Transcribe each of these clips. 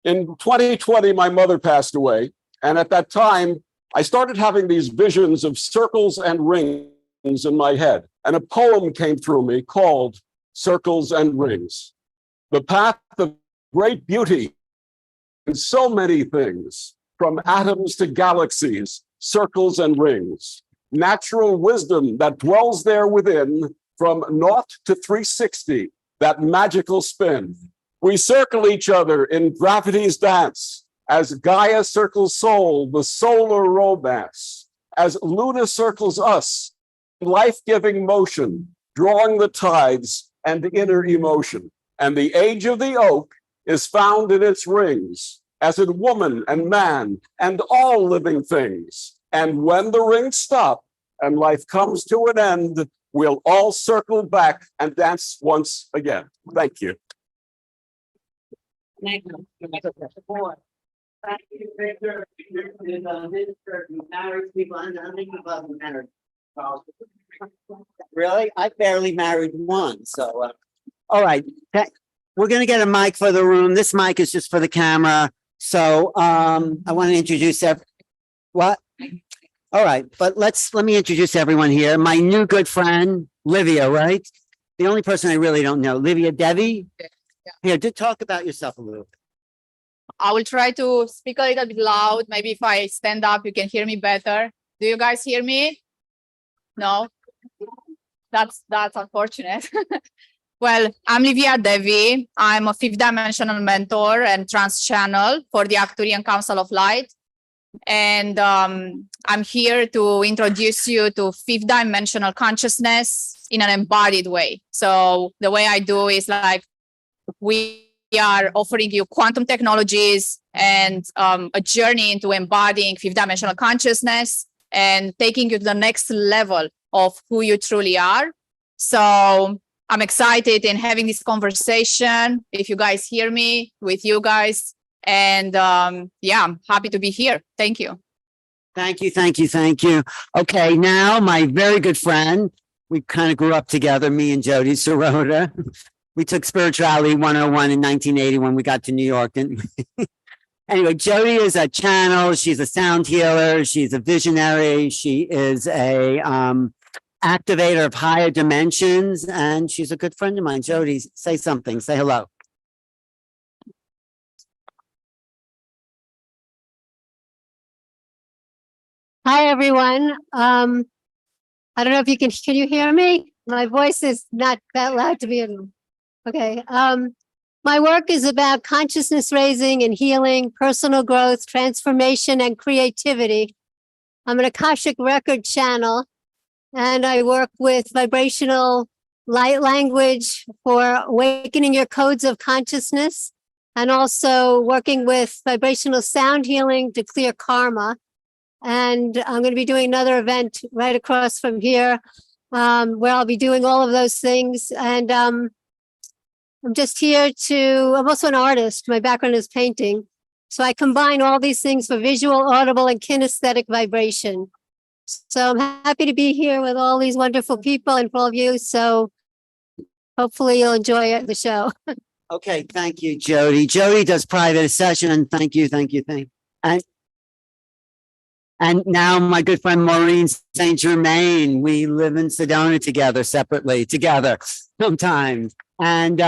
In 2020, my mother passed away. And at that time, I started having these visions of circles and rings in my head. And a poem came through me called Circles and Rings. The path of great beauty in so many things, from atoms to galaxies, circles and rings. Natural wisdom that dwells there within, from naught to 360, that magical spin. We circle each other in gravity's dance, as Gaia circles Sol, the solar romance, as Luna circles us, life-giving motion, drawing the tides and inner emotion. And the age of the oak is found in its rings, as in woman and man and all living things. And when the rings stop and life comes to an end, we'll all circle back and dance once again. Thank you. Thank you. Thank you, Victor. Married people, I think about married. Really? I barely married one. So, all right. We're going to get a mic for the room. This mic is just for the camera. So, I want to introduce what? All right, but let me introduce everyone here. My new good friend, Livia, right? The only person I really don't know, Livia, Devi. Yeah. Here, do talk about yourself a little bit. I will try to speak a little bit loud. Maybe if I stand up, you can hear me better. Do you guys hear me? No? That's unfortunate. Well, I'm Livia Devi. I'm a fifth dimensional mentor and trans channel for the Arcturian Council of Light. And I'm here to introduce you to fifth dimensional consciousness in an embodied way. So the way I do is like, we are offering you quantum technologies and a journey into embodying fifth dimensional consciousness and taking you to the next level of who you truly are. So I'm excited in having this conversation, if you guys hear me, with you guys. And yeah, I'm happy to be here. Thank you. Thank you, thank you, thank you. Okay, now my very good friend, we kind of grew up together, me and Jodi, Serota. We took Spirituality 101 in 1980 when we got to New York. And anyway, Jodi is a channel. She's a sound healer. She's a visionary. She is a activator of higher dimensions. And she's a good friend of mine. Jodi, say something. Say hello. Hi, everyone. I don't know if you can you hear me? My voice is not that loud to be in. Okay. My work is about consciousness raising and healing, personal growth, transformation, and creativity. I'm an Akashic record channel, and I work with vibrational light language for awakening your codes of consciousness, and also working with vibrational sound healing to clear karma. And I'm going to be doing another event right across from here, where I'll be doing all of those things. And I'm just here I'm also an artist. My background is painting. So I combine all these things for visual, audible, and kinesthetic vibration. So I'm happy to be here with all these wonderful people and for all of you. So hopefully you'll enjoy the show. Okay, thank you, Jodi. Jodi does private session, and thank you. And now my good friend Maureen St. Germain, we live in Sedona together, separately, together sometimes. And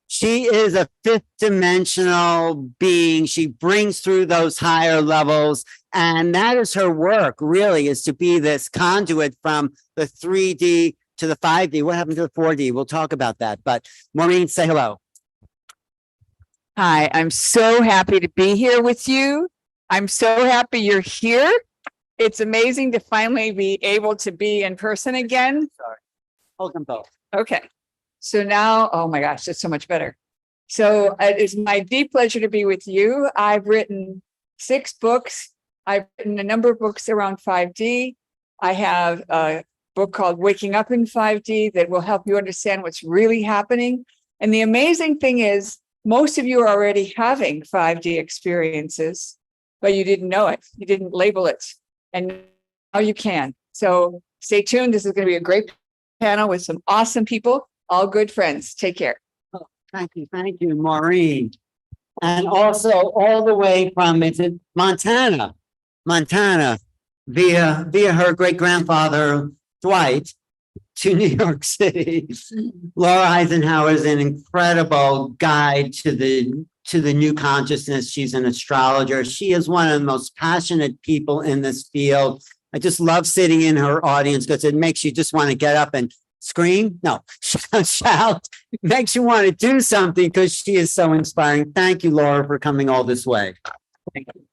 she is a fifth dimensional being. She brings through those higher levels. And that is her work, really, is to be this conduit from the 3D to the 5D. What happened to the 4D? We'll talk about that. But Maureen, say hello. Hi, I'm so happy to be here with you. I'm so happy you're here. It's amazing to finally be able to be in person again. Sorry. Hold them both. Okay. So now, oh my gosh, that's so much better. So it is my deep pleasure to be with you. I've written 6 books. I've written a number of books around 5D. I have a book called Waking Up in 5D that will help you understand what's really happening. And the amazing thing is, most of you are already having 5D experiences, but you didn't know it. You didn't label it. And now you can. So stay tuned. This is going to be a great panel with some awesome people, all good friends. Take care. Oh, thank you, Maureen. And also all the way from, is it Montana? Montana, via her great-grandfather Dwight to New York City. Laura Eisenhower is an incredible guide to the new consciousness. She's an astrologer. She is one of the most passionate people in this field. I just love sitting in her audience because it makes you just want to get up and scream. No, shout. It makes you want to do something because she is so inspiring. Thank you, Laura, for coming all this way. Thank you.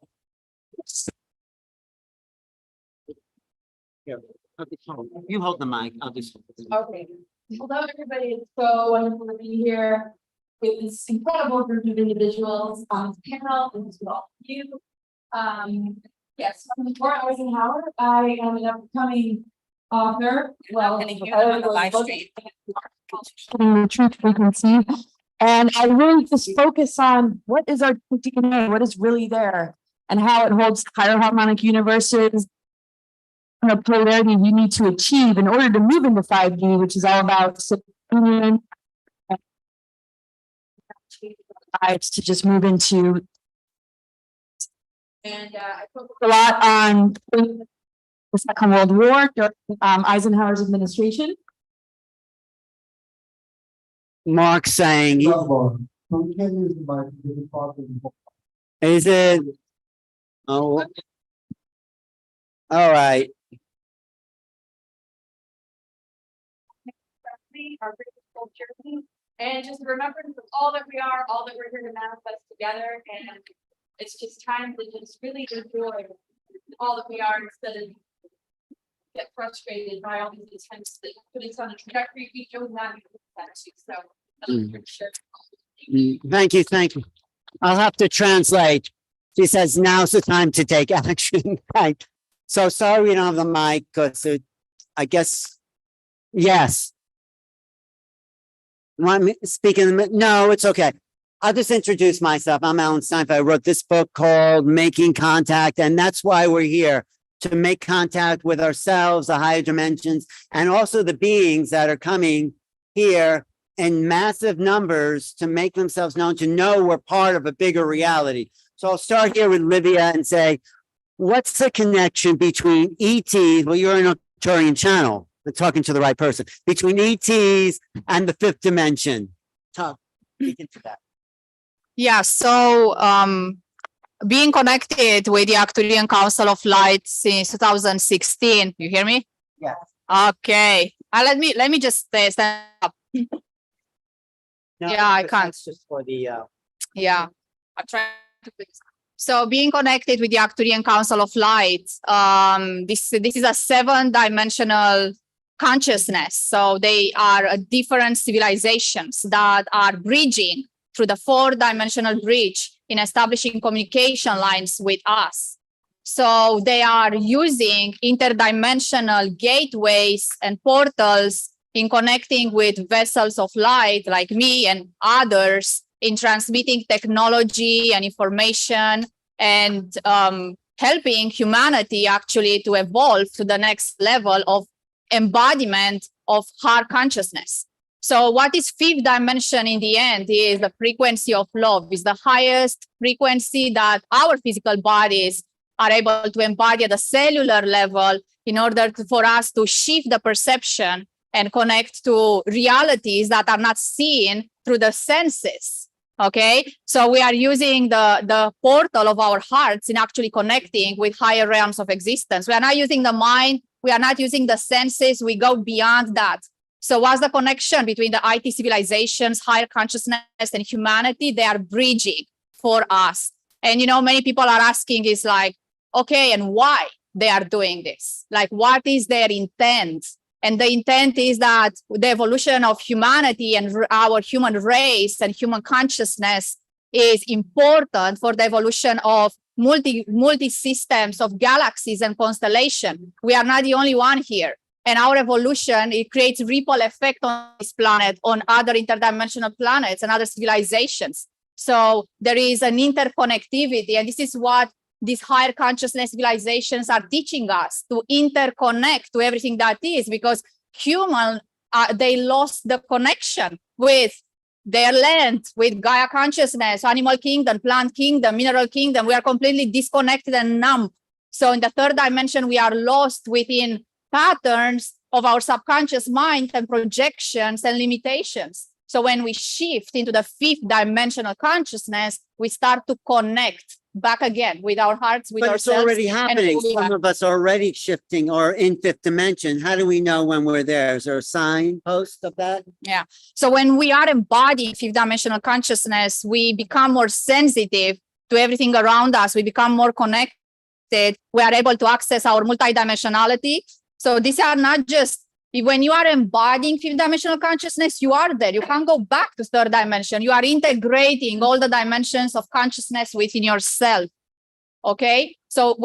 Here, you hold the mic. I'll just. Okay. Hello, everybody. It's so wonderful to be here with this incredible group of individuals on this panel and as well you. Yes, I'm Laura Eisenhower. I am an upcoming author. Well, the truth frequency. And I really just focus on what is our DNA, what is really there, and how it holds higher harmonic universes, the polarity you need to achieve in order to move into 5D, which is all about union to just move into. And I focus a lot on the Second World War during Eisenhower's administration. Mark saying, is it? Oh, all right. Our beautiful journey, and just remembrance of all that we are, all that we're here to manifest together, and it's just time to just really enjoy all that we are instead of get frustrated by all these attempts that put us on a trajectory we do not that to. So Thank you, thank you. I'll have to translate. She says, now's the time to take action. Right. So sorry we don't have the mic, because I guess, yes. Want me speaking? No, it's okay. I'll just introduce myself. I'm Alan Steinfeld. I wrote this book called Making Contact, and that's why we're here, to make contact with ourselves, the higher dimensions, and also the beings that are coming here in massive numbers to make themselves known, to know we're part of a bigger reality. So I'll start here with Livia and say, what's the connection between ETs? Well, you're an Arcturian channel. I'm talking to the right person. Between ETs and the fifth dimension. Talk into that. Yeah, so being connected with the Arcturian Council of Light since 2016. You hear me? Yeah. Okay. Let me just stand up. No, Yeah, I can't. that's just for the Yeah, I'm trying to fix. So being connected with the Arcturian Council of Light, this is a 7-dimensional consciousness. So they are different civilizations that are bridging through the 4-dimensional bridge in establishing communication lines with us. So they are using interdimensional gateways and portals in connecting with vessels of light like me and others, in transmitting technology and information, and helping humanity actually to evolve to the next level of embodiment of higher consciousness. So what is fifth dimension in the end is the frequency of love, is the highest frequency that our physical bodies are able to embody at the cellular level in order for us to shift the perception and connect to realities that are not seen through the senses. Okay, so we are using the portal of our hearts in actually connecting with higher realms of existence. We are not using the mind, we are not using the senses, we go beyond that. So what's the connection between the IT civilizations, higher consciousness, and humanity? They are bridging for us. And you know, many people are asking is like, okay, and why they are doing this? Like, what is their intent? And the intent is that the evolution of humanity and our human race and human consciousness is important for the evolution of multi systems of galaxies and constellation. We are not the only one here. And our evolution, it creates ripple effect on this planet, on other interdimensional planets and other civilizations. So there is an interconnectivity, and this is what these higher consciousness civilizations are teaching us, to interconnect to everything that is, because human, they lost the connection with their land with Gaia consciousness, animal kingdom, plant kingdom, mineral kingdom. We are completely disconnected and numb. So in the third dimension, we are lost within patterns of our subconscious mind and projections and limitations. So when we shift into the fifth dimensional consciousness, we start to connect back again with our hearts, with But it's ourselves. already and happening. who we Some are. of us are already shifting or in fifth dimension. How do we know when we're there? Is there a signpost of that? So when we are embodying fifth dimensional consciousness, we become more sensitive to everything around us. We become more connected. We are able to access our multidimensionality. So these are not just, when you are embodying fifth dimensional consciousness, you are there. You can't go back to third dimension. You are integrating all the dimensions of consciousness within yourself. Okay. So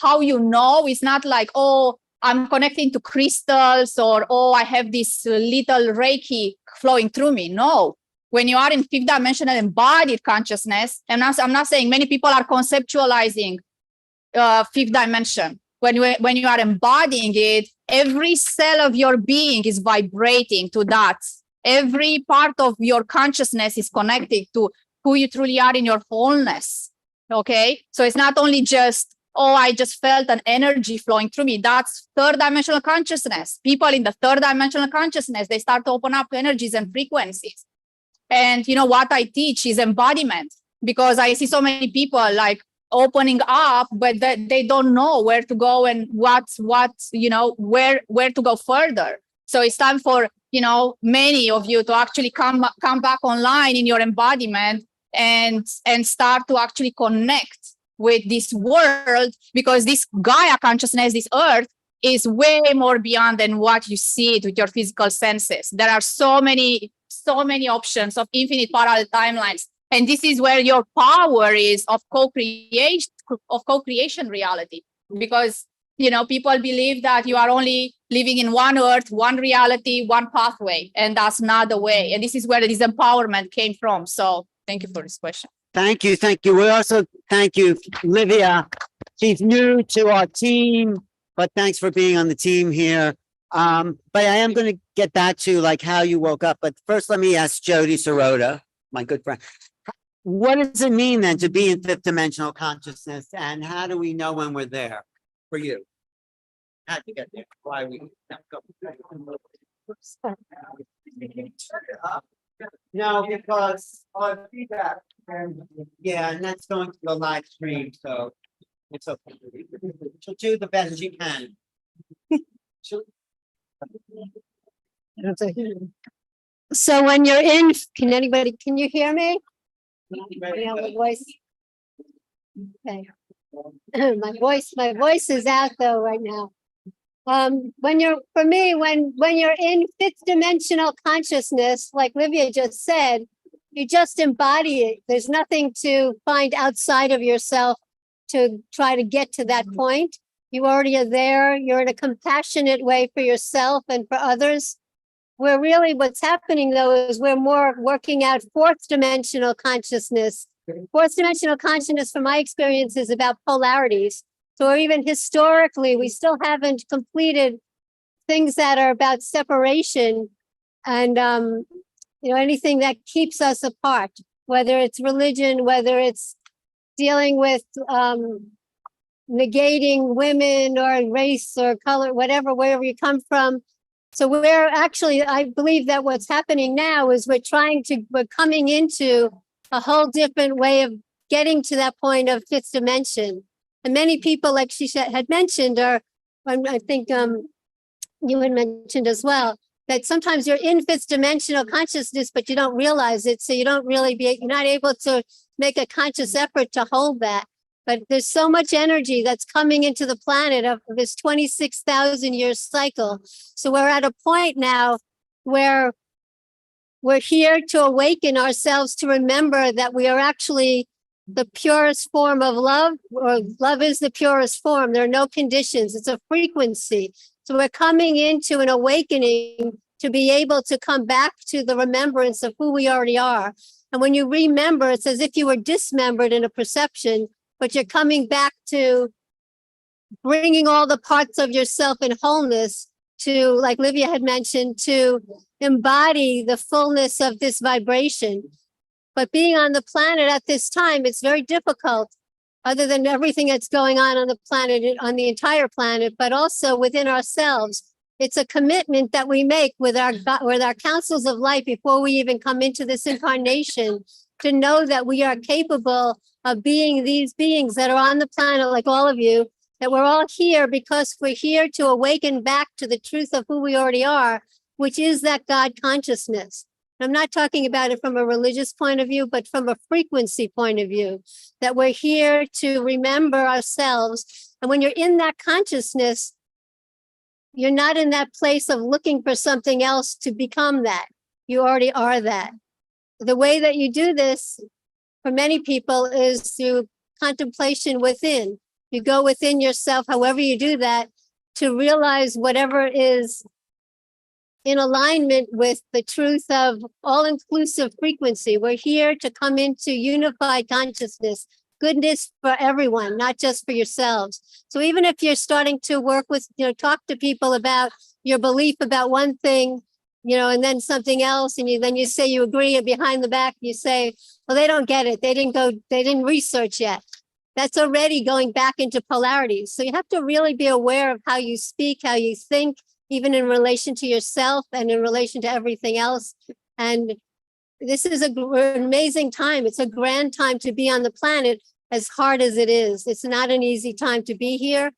how you know, it's not like, oh, I'm connecting to crystals, or, oh, I have this little Reiki flowing through me. No. When you are in fifth dimensional embodied consciousness, and I'm not saying many people are conceptualizing fifth dimension. When you are embodying it, every cell of your being is vibrating to that. Every part of your consciousness is connected to who you truly are in your wholeness. Okay. So it's not only just, oh, I just felt an energy flowing through me. That's third dimensional consciousness. People in the third dimensional consciousness, they start to open up to energies and frequencies. And you know what I teach is embodiment, because I see so many people like opening up, but they don't know where to go and where to go further. So it's time for, many of you to actually come back online in your embodiment and start to actually connect with this world, because this Gaia consciousness, this earth, is way more beyond than what you see it with your physical senses. There are so many options of infinite parallel timelines. And this is where your power is of co-creation reality. Because, people believe that you are only living in one earth, one reality, one pathway, and that's not the way. And this is where this empowerment came from. So thank you for this question. Thank you. Thank you. We also thank you, Livia. She's new to our team, but thanks for being on the team here. But I am going to get back to like how you woke up. But first, let me ask Jodi Serota, my good friend. What does it mean then to be in fifth dimensional consciousness, and how do we know when we're there for you? How did you get there? Why we No, because on feedback, yeah, and that's going to the live stream, so it's okay. She'll do the best she can. So when you're in, can you hear me? Yeah, my voice. Okay. My voice is out though right now. When you're in fifth dimensional consciousness, like Livia just said, you just embody it. There's nothing to find outside of yourself to try to get to that point. You already are there. You're in a compassionate way for yourself and for others. Where really what's happening though is we're more working out fourth dimensional consciousness. Fourth dimensional consciousness, from my experience, is about polarities. So even historically, we still haven't completed things that are about separation and, anything that keeps us apart, whether it's religion, whether it's dealing with negating women or race or color, wherever you come from. So we're actually, I believe that what's happening now is we're coming into a whole different way of getting to that point of fifth dimension. And many people, like she had mentioned, I think you had mentioned as well, that sometimes you're in fifth dimensional consciousness, but you don't realize it. So you're not able to make a conscious effort to hold that. But there's so much energy that's coming into the planet of this 26,000 year cycle. So we're at a point now where we're here to awaken ourselves to remember that we are actually the purest form of love, or love is the purest form. There are no conditions. It's a frequency. So we're coming into an awakening to be able to come back to the remembrance of who we already are. And when you remember, it's as if you were dismembered in a perception, but you're coming back to bringing all the parts of yourself in wholeness to, like Livia had mentioned, to embody the fullness of this vibration. But being on the planet at this time, it's very difficult, other than everything that's going on the planet, on the entire planet, but also within ourselves. It's a commitment that we make with our councils of life before we even come into this incarnation, to know that we are capable of being these beings that are on the planet, like all of you, that we're all here because we're here to awaken back to the truth of who we already are, which is that God consciousness. I'm not talking about it from a religious point of view, but from a frequency point of view, that we're here to remember ourselves. And when you're in that consciousness, you're not in that place of looking for something else to become that. You already are that. The way that you do this for many people is through contemplation within. You go within yourself, however you do that, to realize whatever is in alignment with the truth of all-inclusive frequency. We're here to come into unified consciousness, goodness for everyone, not just for yourselves. So even if you're starting to work with, talk to people about your belief about one thing, and then something else, and then you say you agree, and behind the back you say, well, they don't get it. They didn't research yet. That's already going back into polarities. So you have to really be aware of how you speak, how you think, even in relation to yourself and in relation to everything else. And this is an amazing time. It's a grand time to be on the planet, as hard as it is. It's not an easy time to be here,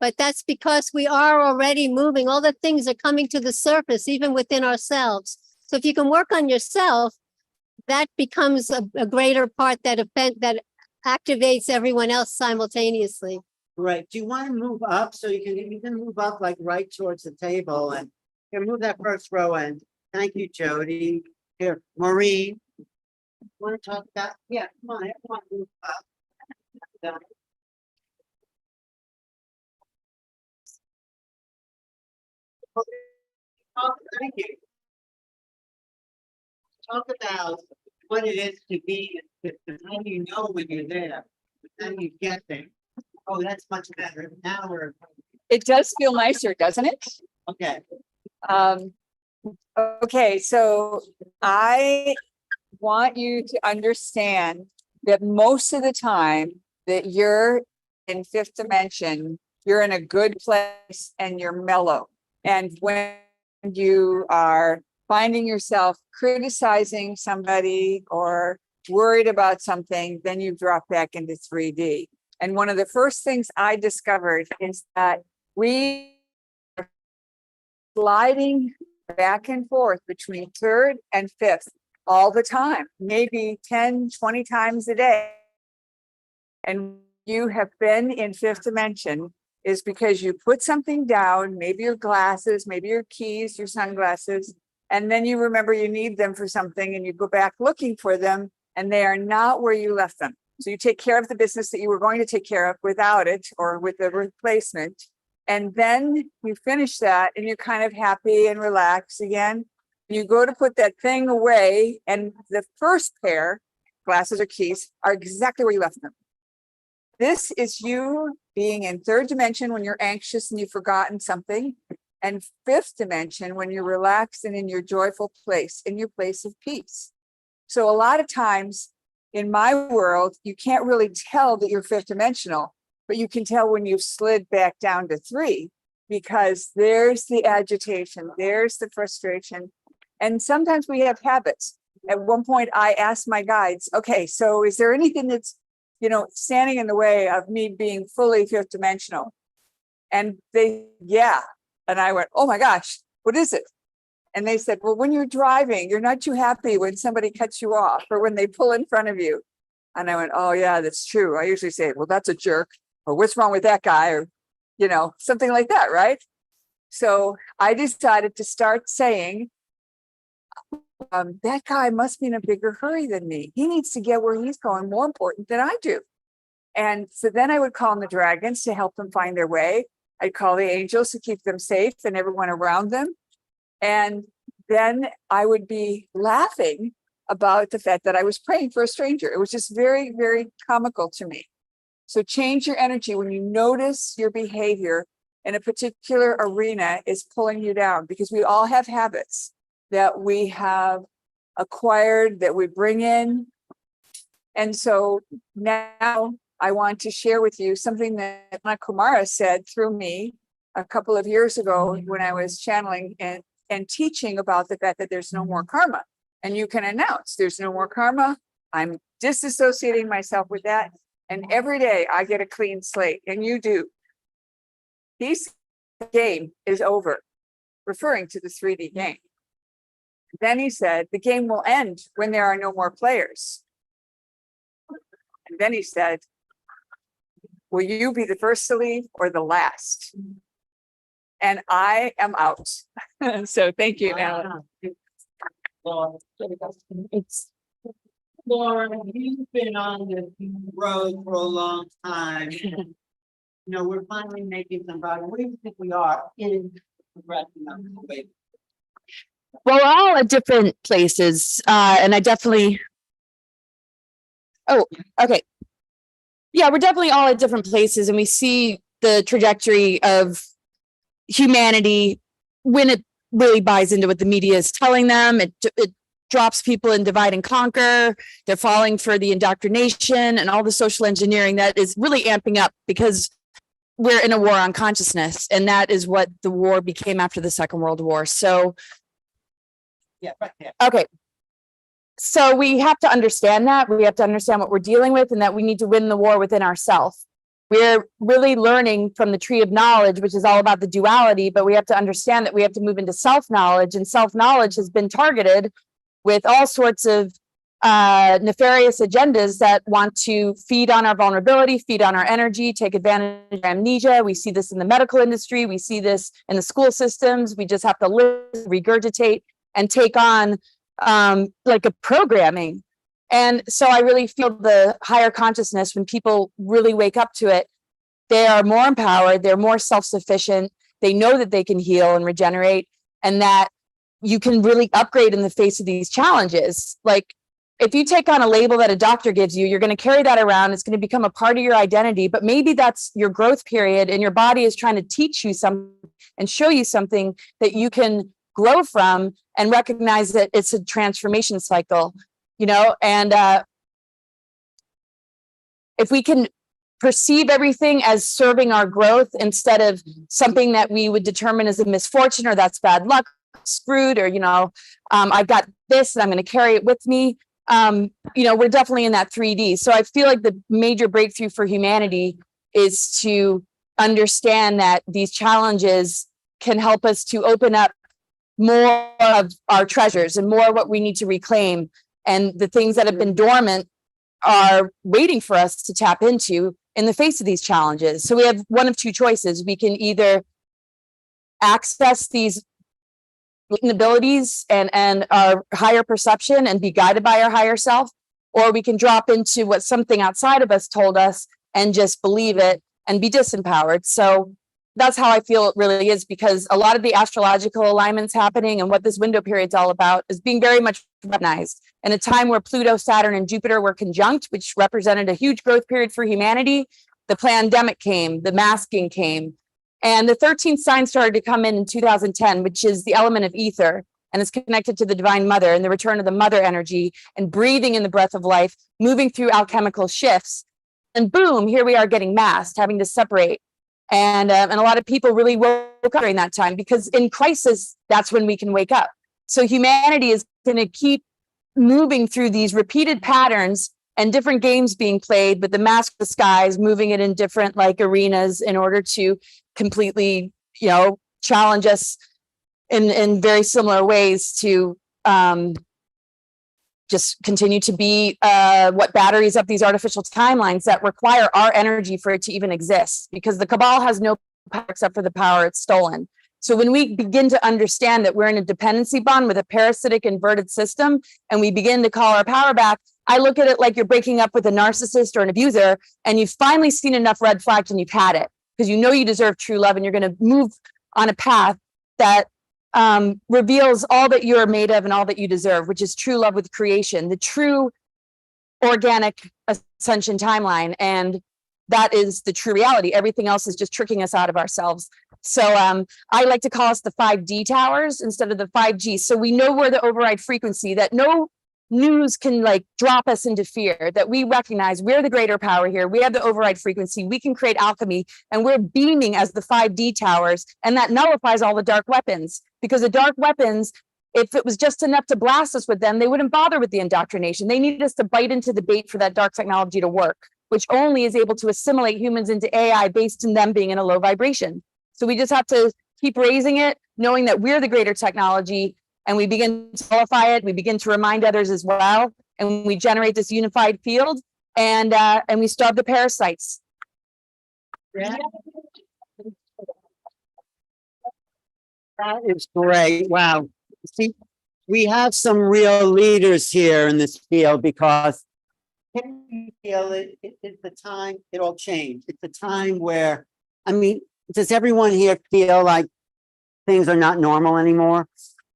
but that's because we are already moving. All the things are coming to the surface, even within ourselves. So if you can work on yourself, that becomes a greater part that activates everyone else simultaneously. Right. Do you want to move up so you can move up like right towards the table and here, move that first row in. Thank you, Jodi. Here, Maureen. Want to talk about? Yeah, come on, everyone move up. Thank you. Talk about what it is to be, how you know when you're there, how you get there. Oh, that's much better. Now we're It does feel nicer, doesn't it? okay. Okay, so I want you to understand that most of the time that you're in fifth dimension, you're in a good place and you're mellow. And when you are finding yourself criticizing somebody or worried about something, then you drop back into 3D. And one of the first things I discovered is that we are sliding back and forth between third and fifth all the time, maybe 10, 20 times a day. And you have been in fifth dimension is because you put something down, maybe your glasses, maybe your keys, your sunglasses, and then you remember you need them for something and you go back looking for them and they are not where you left them. So you take care of the business that you were going to take care of without it or with the replacement. And then you finish that and you're kind of happy and relaxed again. You go to put that thing away and the first pair, glasses or keys, are exactly where you left them. This is you being in third dimension when you're anxious and you've forgotten something, and fifth dimension when you're relaxed and in your joyful place, in your place of peace. So a lot of times in my world, you can't really tell that you're fifth dimensional, but you can tell when you've slid back down to 3, because there's the agitation, there's the frustration. And sometimes we have habits. At one point, I asked my guides, okay, so is there anything that's, standing in the way of me being fully fifth dimensional? And they, yeah. And I went, oh my gosh, what is it? And they said, well, when you're driving, you're not too happy when somebody cuts you off or when they pull in front of you. And I went, oh yeah, that's true. I usually say, well, that's a jerk, or what's wrong with that guy, or, something like that, right? So I decided to start saying, that guy must be in a bigger hurry than me. He needs to get where he's going, more important than I do. And so then I would call on the dragons to help them find their way. I'd call the angels to keep them safe and everyone around them. And then I would be laughing about the fact that I was praying for a stranger. It was just very, very comical to me. So change your energy when you notice your behavior in a particular arena is pulling you down, because we all have habits that we have acquired that we bring in. And so now I want to share with you something that Kumara said through me a couple of years ago when I was channeling and teaching about the fact that there's no more karma. And you can announce there's no more karma. I'm disassociating myself with that. And every day I get a clean slate, and you do. This game is over, referring to the 3D game. Then he said, the game will end when there are no more players. And then he said, will you be the first to leave or the last? And I am out. So thank you, Alan. It's Laura, you've been on this road for a long time. You know, we're finally making some progress. Where do you think we are in progressing up the way? Well, we're all at different places, and I definitely. Oh, okay. Yeah, we're definitely all at different places, and we see the trajectory of humanity when it really buys into what the media is telling them. It drops people in divide and conquer. They're falling for the indoctrination and all the social engineering that is really amping up, because we're in a war on consciousness, and that is what the war became after the Second World War. So. Yeah, right there. Okay. So we have to understand that. We have to understand what we're dealing with, and that we need to win the war within ourselves. We're really learning from the tree of knowledge, which is all about the duality, but we have to understand that we have to move into self-knowledge, and self-knowledge has been targeted with all sorts of nefarious agendas that want to feed on our vulnerability, feed on our energy, take advantage of amnesia. We see this in the medical industry. We see this in the school systems. We just have to listen, regurgitate, and take on like a programming. And so I really feel the higher consciousness, when people really wake up to it, they are more empowered, they're more self-sufficient, they know that they can heal and regenerate, and that you can really upgrade in the face of these challenges. Like, if you take on a label that a doctor gives you, you're going to carry that around. It's going to become a part of your identity, but maybe that's your growth period, and your body is trying to teach you something and show you something that you can grow from, and recognize that it's a transformation cycle, you know. And if we can perceive everything as serving our growth instead of something that we would determine as a misfortune, or that's bad luck, screwed, or, you know, I've got this and I'm going to carry it with me. You know, we're definitely in that 3D. So I feel like the major breakthrough for humanity is to understand that these challenges can help us to open up more of our treasures and more what we need to reclaim. And the things that have been dormant are waiting for us to tap into in the face of these challenges. So we have one of two choices. We can either access these abilities and our higher perception and be guided by our higher self, or we can drop into what something outside of us told us and just believe it and be disempowered. So that's how I feel it really is, because a lot of the astrological alignments happening and what this window period is all about is being very much recognized in a time where Pluto, Saturn, and Jupiter were conjunct, which represented a huge growth period for humanity. The pandemic came, the masking came, and the 13th sign started to come in 2010, which is the element of ether, and it's connected to the Divine Mother and the return of the mother energy and breathing in the breath of life, moving through alchemical shifts. And boom, here we are getting masked, having to separate. And a lot of people really woke up during that time, because in crisis, that's when we can wake up. So humanity is going to keep moving through these repeated patterns and different games being played, with the mask disguise, moving it in different like arenas in order to completely, you know, challenge us in very similar ways to just continue to be what batteries up these artificial timelines that require our energy for it to even exist, because the cabal has no power except for the power it's stolen. So when we begin to understand that we're in a dependency bond with a parasitic inverted system, and we begin to call our power back, I look at it like you're breaking up with a narcissist or an abuser, and you've finally seen enough red flags and you've had it, because you know you deserve true love, and you're going to move on a path that reveals all that you're made of and all that you deserve, which is true love with creation, the true organic ascension timeline. And that is the true reality. Everything else is just tricking us out of ourselves. So I like to call us the 5D towers instead of the 5G. So we know we're the override frequency, that no news can like drop us into fear, that we recognize we're the greater power here. We have the override frequency. We can create alchemy, and we're beaming as the 5D towers. And that nullifies all the dark weapons, because the dark weapons, if it was just enough to blast us with them, they wouldn't bother with the indoctrination. They need us to bite into the bait for that dark technology to work, which only is able to assimilate humans into AI based in them being in a low vibration. So we just have to keep raising it, knowing that we're the greater technology, and we begin to qualify it. We begin to remind others as well, and we generate this unified field, and we starve the parasites. That is great. Wow. See, we have some real leaders here in this field, because can you feel it? It's the time it all changed. It's the time where, I mean, does everyone here feel like things are not normal anymore?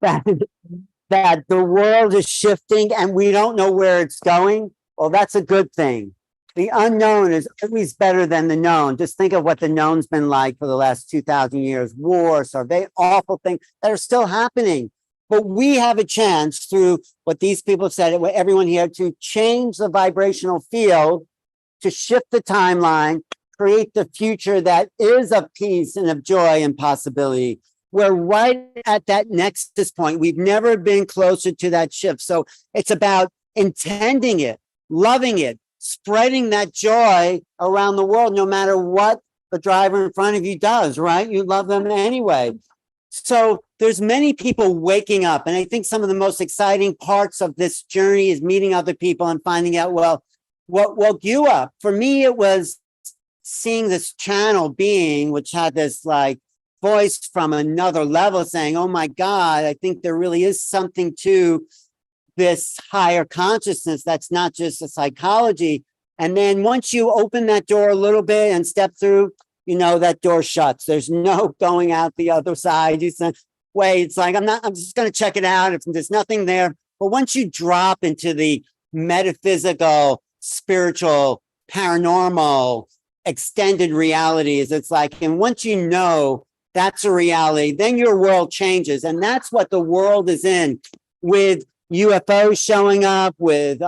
That the world is shifting and we don't know where it's going? Well, that's a good thing. The unknown is always better than the known. Just think of what the known's been like for the last 2,000 years. Wars, awful things that are still happening. But we have a chance, through what these people said, what everyone here, to change the vibrational field, to shift the timeline, create the future that is of peace and of joy and possibility. We're right at that nexus point. We've never been closer to that shift. So it's about intending it, loving it, spreading that joy around the world, no matter what the driver in front of you does, right? You love them anyway. So there's many people waking up. And I think some of the most exciting parts of this journey is meeting other people and finding out, well, what woke you up? For me, it was seeing this channel being, which had this like voice from another level saying, oh my God, I think there really is something to this higher consciousness that's not just a psychology. And then once you open that door a little bit and step through, you know, that door shuts. There's no going out the other side. You say, wait, it's like, I'm just going to check it out if there's nothing there. But once you drop into the metaphysical, spiritual, paranormal, extended realities, it's like, and once you know that's a reality, then your world changes. And that's what the world is in, with UFOs showing up, with,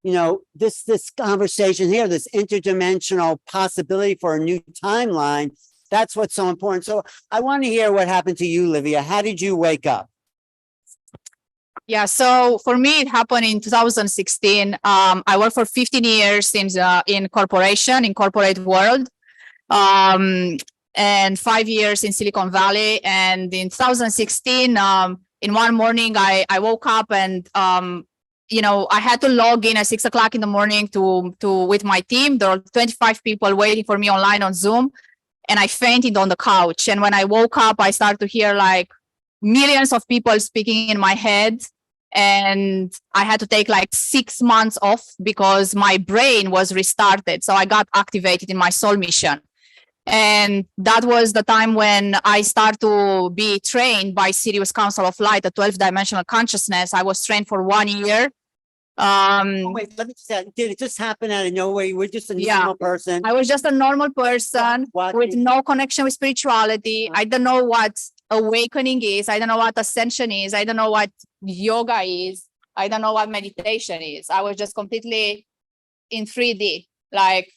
you know, this conversation here, this interdimensional possibility for a new timeline. That's what's so important. So I want to hear what happened to you, Livia. How did you wake up? Yeah, so for me, it happened in 2016. I worked for 15 years in corporate world, and 5 years in Silicon Valley. And in 2016, in one morning, I woke up and, you know, I had to log in at 6 o'clock in the morning to with my team. There were 25 people waiting for me online on Zoom, and I fainted on the couch. And when I woke up, I started to hear like millions of people speaking in my head. And I had to take like 6 months off because my brain was restarted. So I got activated in my soul mission. And that was the time when I started to be trained by Sirius Council of Light, the 12th dimensional consciousness. I was trained for 1 year. Wait, let me say, did it just happen out of nowhere? You were just a normal person? I was just a normal person with no connection with spirituality. I don't know what awakening is. I don't know what ascension is. I don't know what yoga is. I don't know what meditation is. I was just completely in 3D. Like,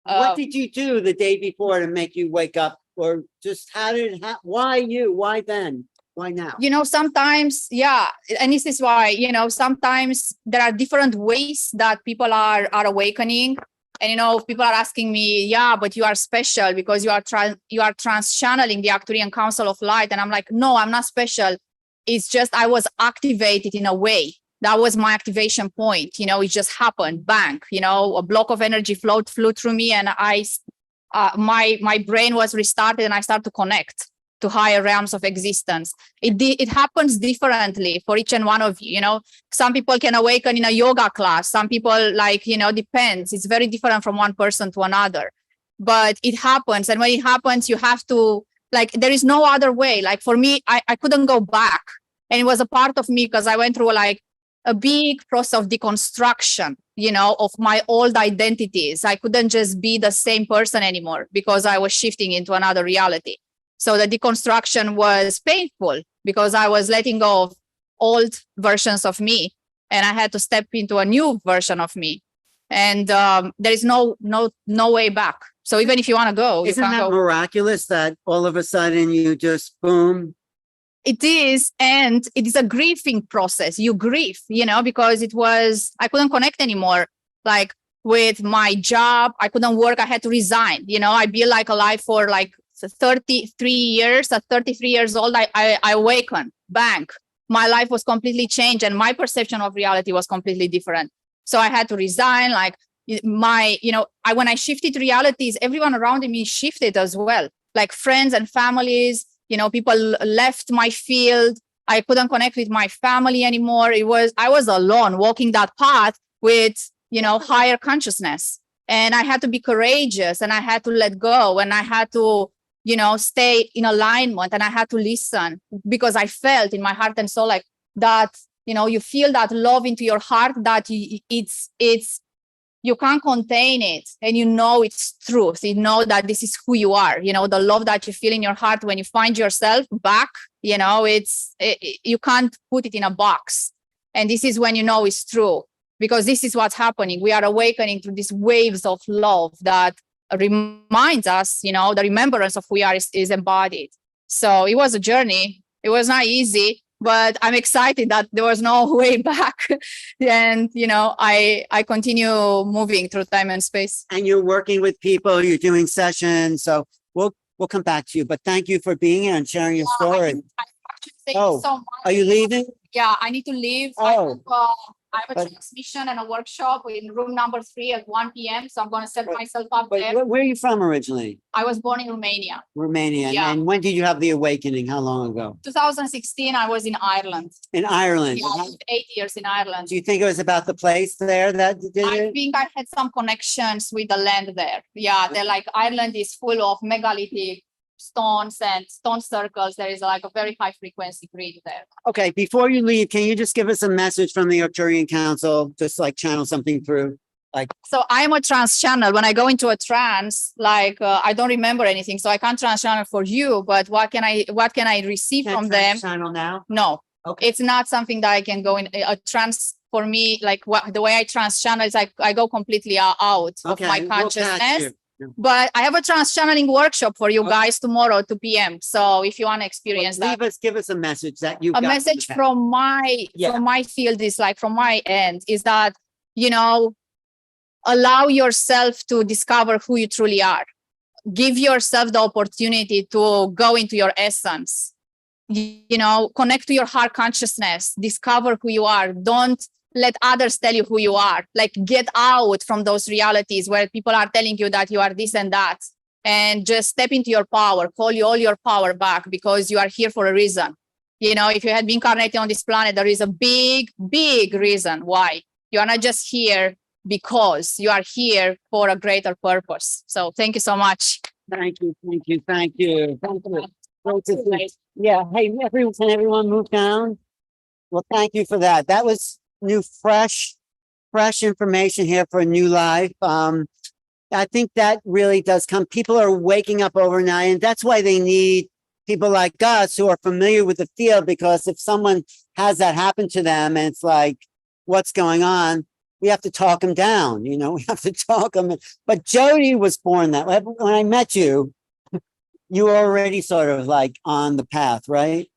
what did you do the day before to make you wake up? Or just why you? Why then? Why now? You know, sometimes, yeah. And this is why, you know, sometimes there are different ways that people are awakening. And, you know, people are asking me, yeah, but you are special because you are trans-channeling the Arcturian Council of Light. And I'm like, no, I'm not special. It's just I was activated in a way. That was my activation point. You know, it just happened, bang, you know, a block of energy flew through me, and my brain was restarted, and I started to connect to higher realms of existence. It happens differently for each and one of you. You know, some people can awaken in a yoga class. Some people, like, you know, depends. It's very different from one person to another, but it happens. And when it happens, you have to, like, there is no other way. Like for me, I couldn't go back. And it was a part of me because I went through like a big process of deconstruction. of my old identities. I couldn't just be the same person anymore because I was shifting into another reality. So the deconstruction was painful because I was letting go of old versions of me, and I had to step into a new version of me. And there is no way back. So even if you want to go, you Isn't can't that go. miraculous that all of a sudden you just boom? It is, and it is a grieving process. You grieve, because I couldn't connect anymore. Like with my job, I couldn't work. I had to resign. I built like a life for like 33 years. At 33 years old, I awakened. Bang. My life was completely changed, and my perception of reality was completely different. So I had to resign. Like when I shifted realities, everyone around me shifted as well. Like friends and families, people left my field. I couldn't connect with my family anymore. I was alone walking that path with, higher consciousness. And I had to be courageous, and I had to let go, and I had to, stay in alignment, and I had to listen, because I felt in my heart and soul like that, you feel that love into your heart, that you can't contain it, and it's truth. You know that this is who you are. The love that you feel in your heart when you find yourself back, you can't put it in a box. And this is when it's true, because this is what's happening. We are awakening through these waves of love that reminds us, the remembrance of who we are is embodied. So it was a journey. It was not easy, but I'm excited that there was no way back. And, I continue moving through time and space. And you're working with people, you're doing sessions. So we'll come back to you, but thank you for being here and sharing your story. I actually thank you so much. Are you leaving? Yeah, I need to leave. Oh. I have a transmission and a workshop in room number 3 at 1 p.m. So I'm going to set myself up But there. where are you from originally? I was born in Romania. Romania. Yeah. And when did you have the awakening? How long ago? 2016, I was in Ireland. In Ireland. Yeah, I lived 8 years in Ireland. Do you think it was about the place there that did I it? think I had some connections with the land there. Yeah, they're like, Ireland is full of megalithic stones and stone circles. There is like a very high frequency grid there. Okay, before you leave, can you just give us a message from the Arcturian Council? Just like channel something through. So I am a trance channel. When I go into a trance, I don't remember anything, so I can't trance channel for you. But what can I receive Can't from them? channel now? No, Okay. it's not something that I can go in a trance. For me, like the way I trance channel is like I go completely out of my we'll catch consciousness. you. But I have a trance channeling workshop for you guys tomorrow, 2 p.m. So if you want to experience that. Give us a message that you A message from my field is like, from my end, is that, allow yourself to discover who you truly are. Give yourself the opportunity to go into your essence, connect to your heart consciousness, discover who you are. Don't let others tell you who you are. Like, get out from those realities where people are telling you that you are this and that, and just step into your power, call all your power back, because you are here for a reason. If you had been incarnated on this planet, there is a big, big reason why. You are not just here because you are here for a greater purpose. So thank you so much. Thank you. Yeah. Hey, can everyone move down? Well, thank you for that. That was new, fresh information here for a new life. I think that really does come. People are waking up overnight, and that's why they need people like us who are familiar with the field, because if someone has that happen to them and it's like, what's going on? We have to talk them down, we have to talk them. But Jodi was born that way. When I met you, you were already sort of like on the path, right?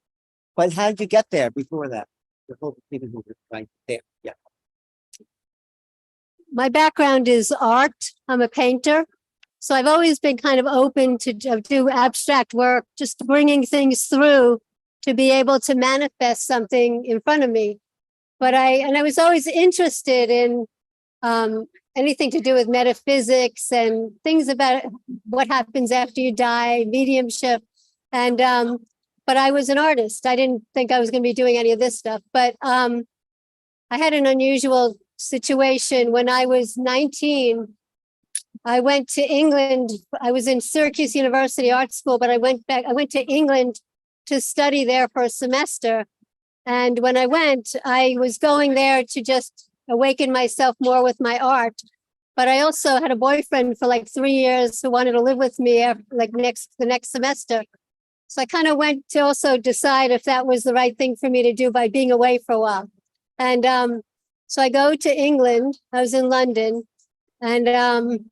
But how did you get there before that? Right there. Yeah. My background is art. I'm a painter. So I've always been kind of open to do abstract work, just bringing things through to be able to manifest something in front of me. But I was always interested in anything to do with metaphysics and things about what happens after you die, mediumship. And but I was an artist. I didn't think I was going to be doing any of this stuff. But I had an unusual situation when I was 19. I went to England. I was in Syracuse University Art School, but I went to England to study there for a semester. And when I went, I was going there to just awaken myself more with my art. But I also had a boyfriend for like 3 years who wanted to live with me after, like the next semester. So I kind of went to also decide if that was the right thing for me to do by being away for a while. And so I go to England. I was in London, and I'm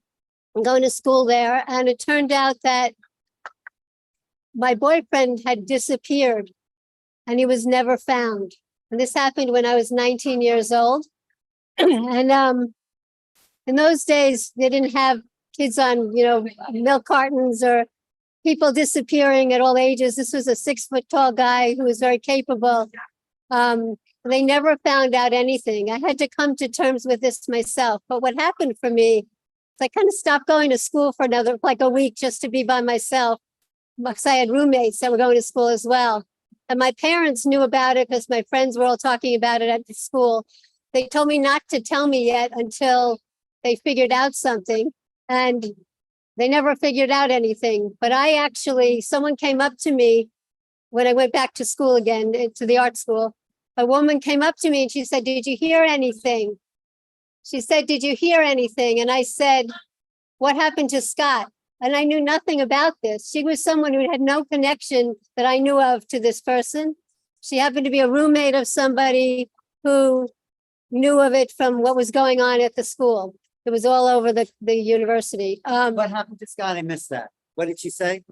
going to school there. And it turned out that my boyfriend had disappeared and he was never found. And this happened when I was 19 years old. And in those days, they didn't have kids on, milk cartons or people disappearing at all ages. This was a 6-foot tall guy who was very capable. They never found out anything. I had to come to terms with this myself. But what happened for me is I kind of stopped going to school for like a week just to be by myself, because I had roommates that were going to school as well. And my parents knew about it because my friends were all talking about it at the school. They told me not to tell me yet until they figured out something. And they never figured out anything. But someone came up to me when I went back to school again, to the art school. A woman came up to me and she said, "Did you hear anything?" She said, "Did you hear anything?" And I said, "What happened to Scott?" And I knew nothing about this. She was someone who had no connection that I knew of to this person. She happened to be a roommate of somebody who knew of it from what was going on at the school. It was all over the university. What happened to Scott? I missed that. What did she say?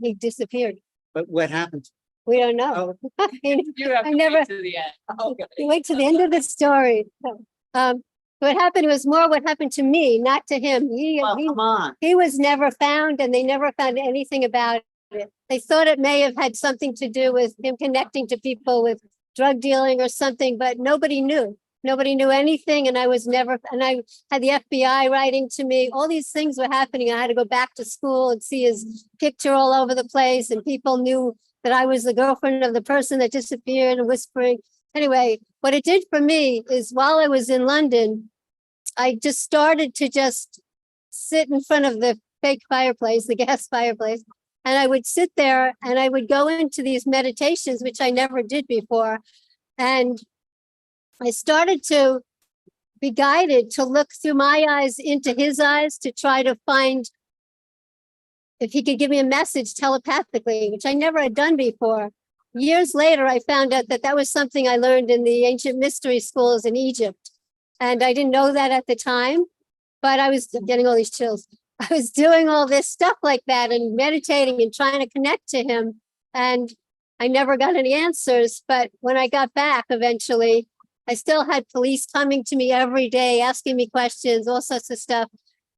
He disappeared. But what happened? We don't know. Oh, You have I to never- wait to the end. Okay. Wait to the end of the story. What happened was more what happened to me, not to him. come on. He was never found, and they never found anything about it. They thought it may have had something to do with him connecting to people with drug dealing or something, but nobody knew. Nobody knew anything, and I had the FBI writing to me. All these things were happening. I had to go back to school and see his picture all over the place, and people knew that I was the girlfriend of the person that disappeared and whispering. Anyway, what it did for me is while I was in London, I just started to just sit in front of the fake fireplace, the gas fireplace, and I would sit there and I would go into these meditations, which I never did before. And I started to be guided to look through my eyes into his eyes to try to find if he could give me a message telepathically, which I never had done before. Years later, I found out that was something I learned in the ancient mystery schools in Egypt. And I didn't know that at the time, but I'm getting all these chills. I was doing all this stuff like that and meditating and trying to connect to him. And I never got any answers. But when I got back eventually, I still had police coming to me every day, asking me questions, all sorts of stuff.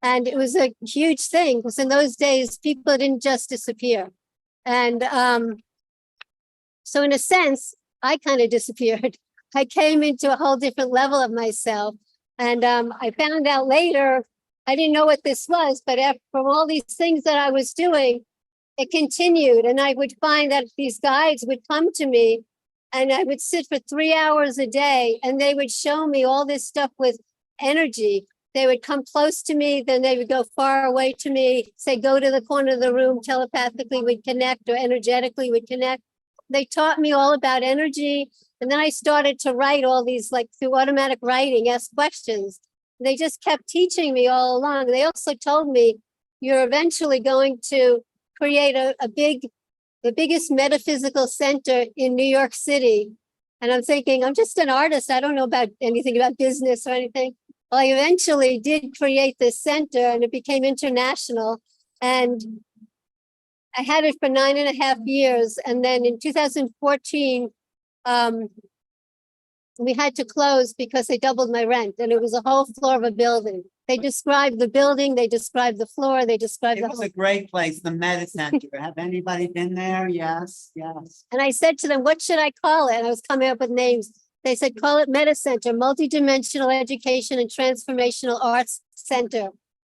And it was a huge thing because in those days, people didn't just disappear. And so in a sense, I kind of disappeared. I came into a whole different level of myself. And I found out later, I didn't know what this was, but from all these things that I was doing, it continued. And I would find that these guides would come to me and I would sit for 3 hours a day and they would show me all this stuff with energy. They would come close to me, then they would go far away to me, say, go to the corner of the room, telepathically would connect or energetically would connect. They taught me all about energy. And then I started to write all these, like through automatic writing, ask questions. They just kept teaching me all along. They also told me, you're eventually going to create the biggest metaphysical center in New York City. And I'm thinking, I'm just an artist. I don't know about anything about business or anything. Well, I eventually did create this center and it became international. And I had it for 9.5 years. And then in 2014, we had to close because they doubled my rent and it was a whole floor of a building. They described the building, they described the floor, they described It was a great place, the Meta Center. Have anybody been there? Yes, yes. And I said to them, what should I call it? And I was coming up with names. They said, call it Meta Center, Multidimensional Education and Transformational Arts Center.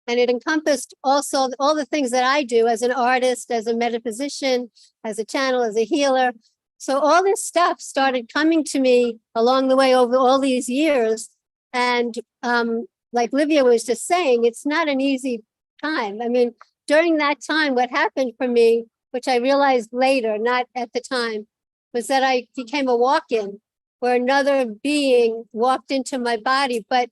And it encompassed also all the things that I do as an artist, as a metaphysician, as a channel, as a healer. So all this stuff started coming to me along the way over all these years. And like Livia was just saying, it's not an easy time. I mean, during that time, what happened for me, which I realized later, not at the time, was that I became a walk-in. where another being walked into my body. But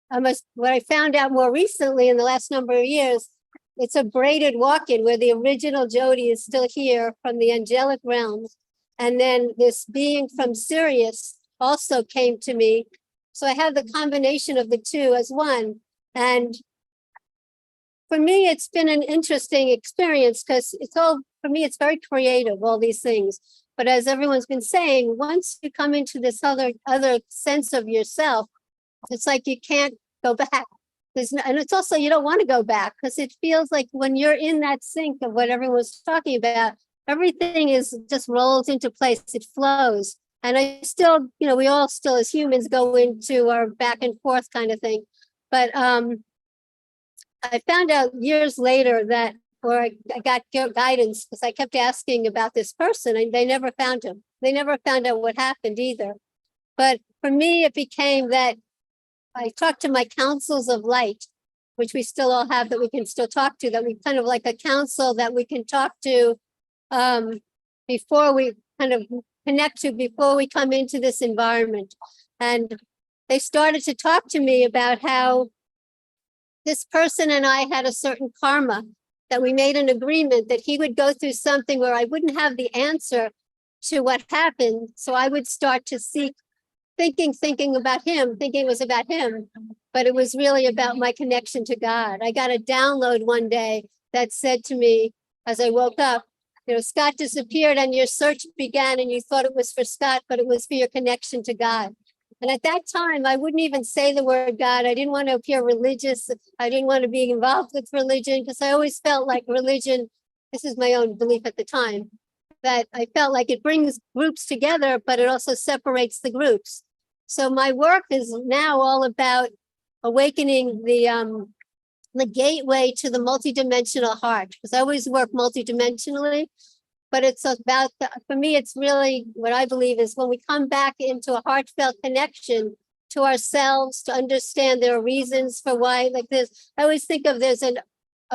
what I found out more recently in the last number of years, it's a braided walk-in where the original Jodi is still here from the angelic realms. And then this being from Sirius also came to me. So I have the combination of the two as one. And for me, it's been an interesting experience because for me, it's very creative, all these things. But as everyone's been saying, once you come into this other sense of yourself, it's like you can't go back. And it's also, you don't want to go back because it feels like when you're in that sync of what everyone's talking about, everything is just rolls into place. It flows. And I still, we all still as humans go into our back and forth kind of thing. But I found out years later that, or I got guidance because I kept asking about this person and they never found him. They never found out what happened either. But for me, it became that I talked to my councils of light, which we still all have that we can still talk to, that we kind of like a council that we can talk to before we kind of connect to, before we come into this environment. And they started to talk to me about how this person and I had a certain karma, that we made an agreement that he would go through something where I wouldn't have the answer to what happened. So I would start to seek, thinking about him, thinking it was about him, but it was really about my connection to God. I got a download one day that said to me as I woke up, Scott disappeared and your search began and you thought it was for Scott, but it was for your connection to God. And at that time, I wouldn't even say the word God. I didn't want to appear religious. I didn't want to be involved with religion because I always felt like religion, this is my own belief at the time, that I felt like it brings groups together, but it also separates the groups. So my work is now all about awakening the gateway to the multidimensional heart, because I always work multidimensionally. But it's about, for me, it's really what I believe is when we come back into a heartfelt connection to ourselves, to understand there are reasons for why, like this. I always think of there's a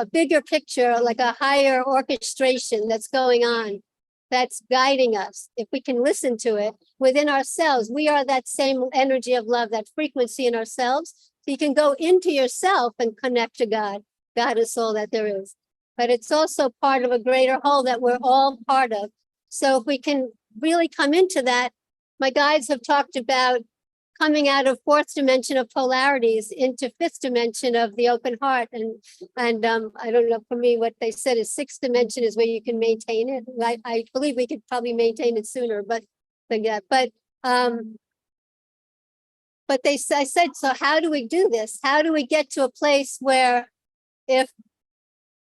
bigger picture, like a higher orchestration that's going on, that's guiding us. If we can listen to it within ourselves, we are that same energy of love, that frequency in ourselves. So you can go into yourself and connect to God. God is all that there is. But it's also part of a greater whole that we're all part of. So if we can really come into that, my guides have talked about coming out of fourth dimension of polarities into fifth dimension of the open heart. And I don't know, for me, what they said is sixth dimension is where you can maintain it. I believe we could probably maintain it sooner, but I said, so how do we do this? How do we get to a place where if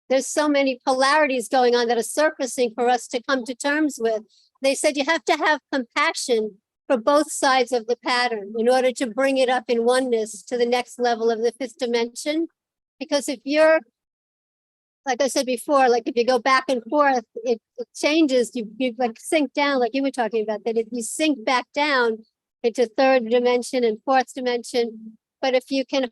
there's so many polarities going on that are surfacing for us to come to terms with? They said you have to have compassion for both sides of the pattern in order to bring it up in oneness to the next level of the fifth dimension. Because if you're, like I said before, like if you go back and forth, it changes, you like sink down, like you were talking about, that if you sink back down into third dimension and fourth dimension, but if you can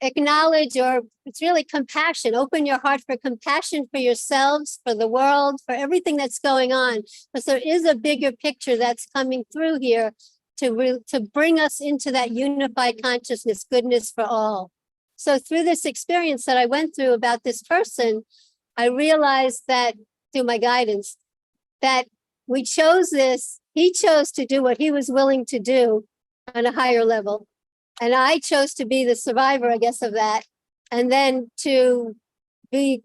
acknowledge, or it's really compassion, open your heart for compassion for yourselves, for the world, for everything that's going on, because there is a bigger picture that's coming through here to bring us into that unified consciousness, goodness for all. So through this experience that I went through about this person, I realized that through my guidance, that we chose this, he chose to do what he was willing to do on a higher level. And I chose to be the survivor, I guess, of that. And then it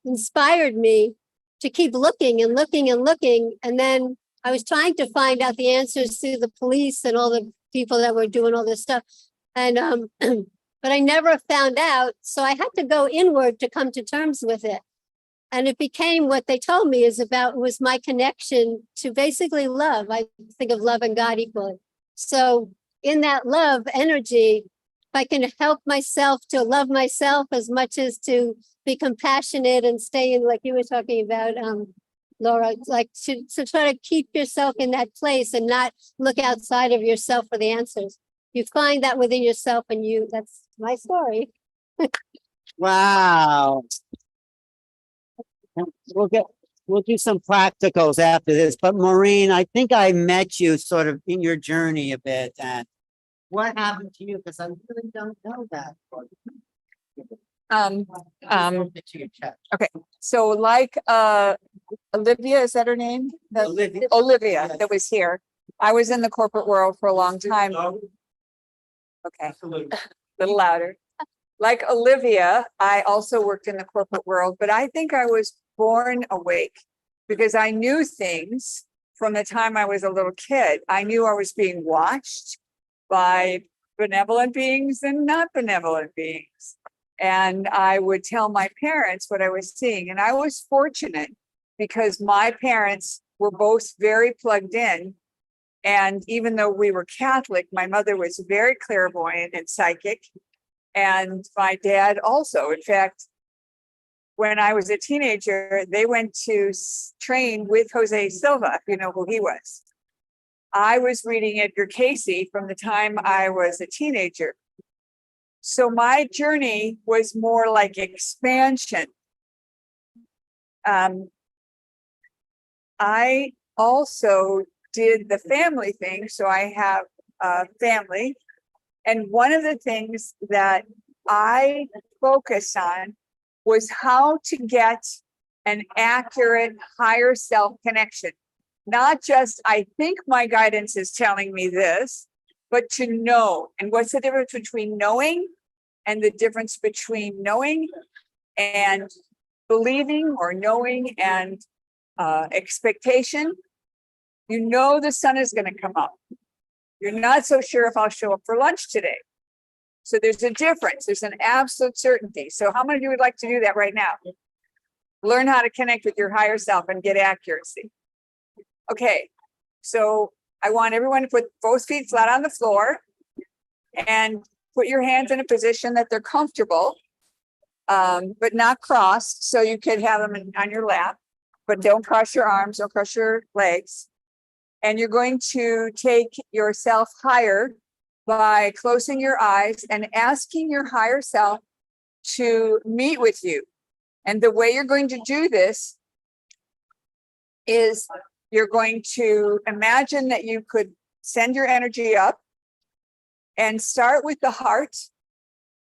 inspired me to keep looking and looking and looking. And then I was trying to find out the answers through the police and all the people that were doing all this stuff. And, but I never found out. So I had to go inward to come to terms with it. And it became what they told me was my connection to basically love. I think of love and God equally. So in that love energy, if I can help myself to love myself as much as to be compassionate and stay in, like you were talking about, Laura, like to try to keep yourself in that place and not look outside of yourself for the answers. You find that within yourself, and that's my story. Wow. we'll do some practicals after this, but Maureen, I think I met you sort of in your journey a bit, and what happened to you? Because I really don't know that. To your chest. So like Olivia, is that her name? Olivia. Olivia that was here. I was in the corporate world for a long time. Okay, a little louder. Like Olivia, I also worked in the corporate world, but I think I was born awake because I knew things from the time I was a little kid. I knew I was being watched by benevolent beings and not benevolent beings. And I would tell my parents what I was seeing. And I was fortunate because my parents were both very plugged in. And even though we were Catholic, my mother was very clairvoyant and psychic. And my dad also. In fact, when I was a teenager, they went to train with Jose Silva, if you know who he was. I was reading Edgar Cayce from the time I was a teenager. So my journey was more like expansion. I also did the family thing. So I have a family. And one of the things that I focus on was how to get an accurate higher self connection. Not just, I think my guidance is telling me this, but to know. And what's the difference between knowing and the difference between knowing and believing, or knowing and expectation? You know the sun is going to come up. You're not so sure if I'll show up for lunch today. So there's a difference. There's an absolute certainty. So how many of you would like to do that right now? Learn how to connect with your higher self and get accuracy. Okay, so I want everyone to put both feet flat on the floor and put your hands in a position that they're comfortable, but not crossed. So you could have them on your lap, but don't cross your arms, don't cross your legs. And you're going to take yourself higher by closing your eyes and asking your higher self to meet with you. And the way you're going to do this is you're going to imagine that you could send your energy up and start with the heart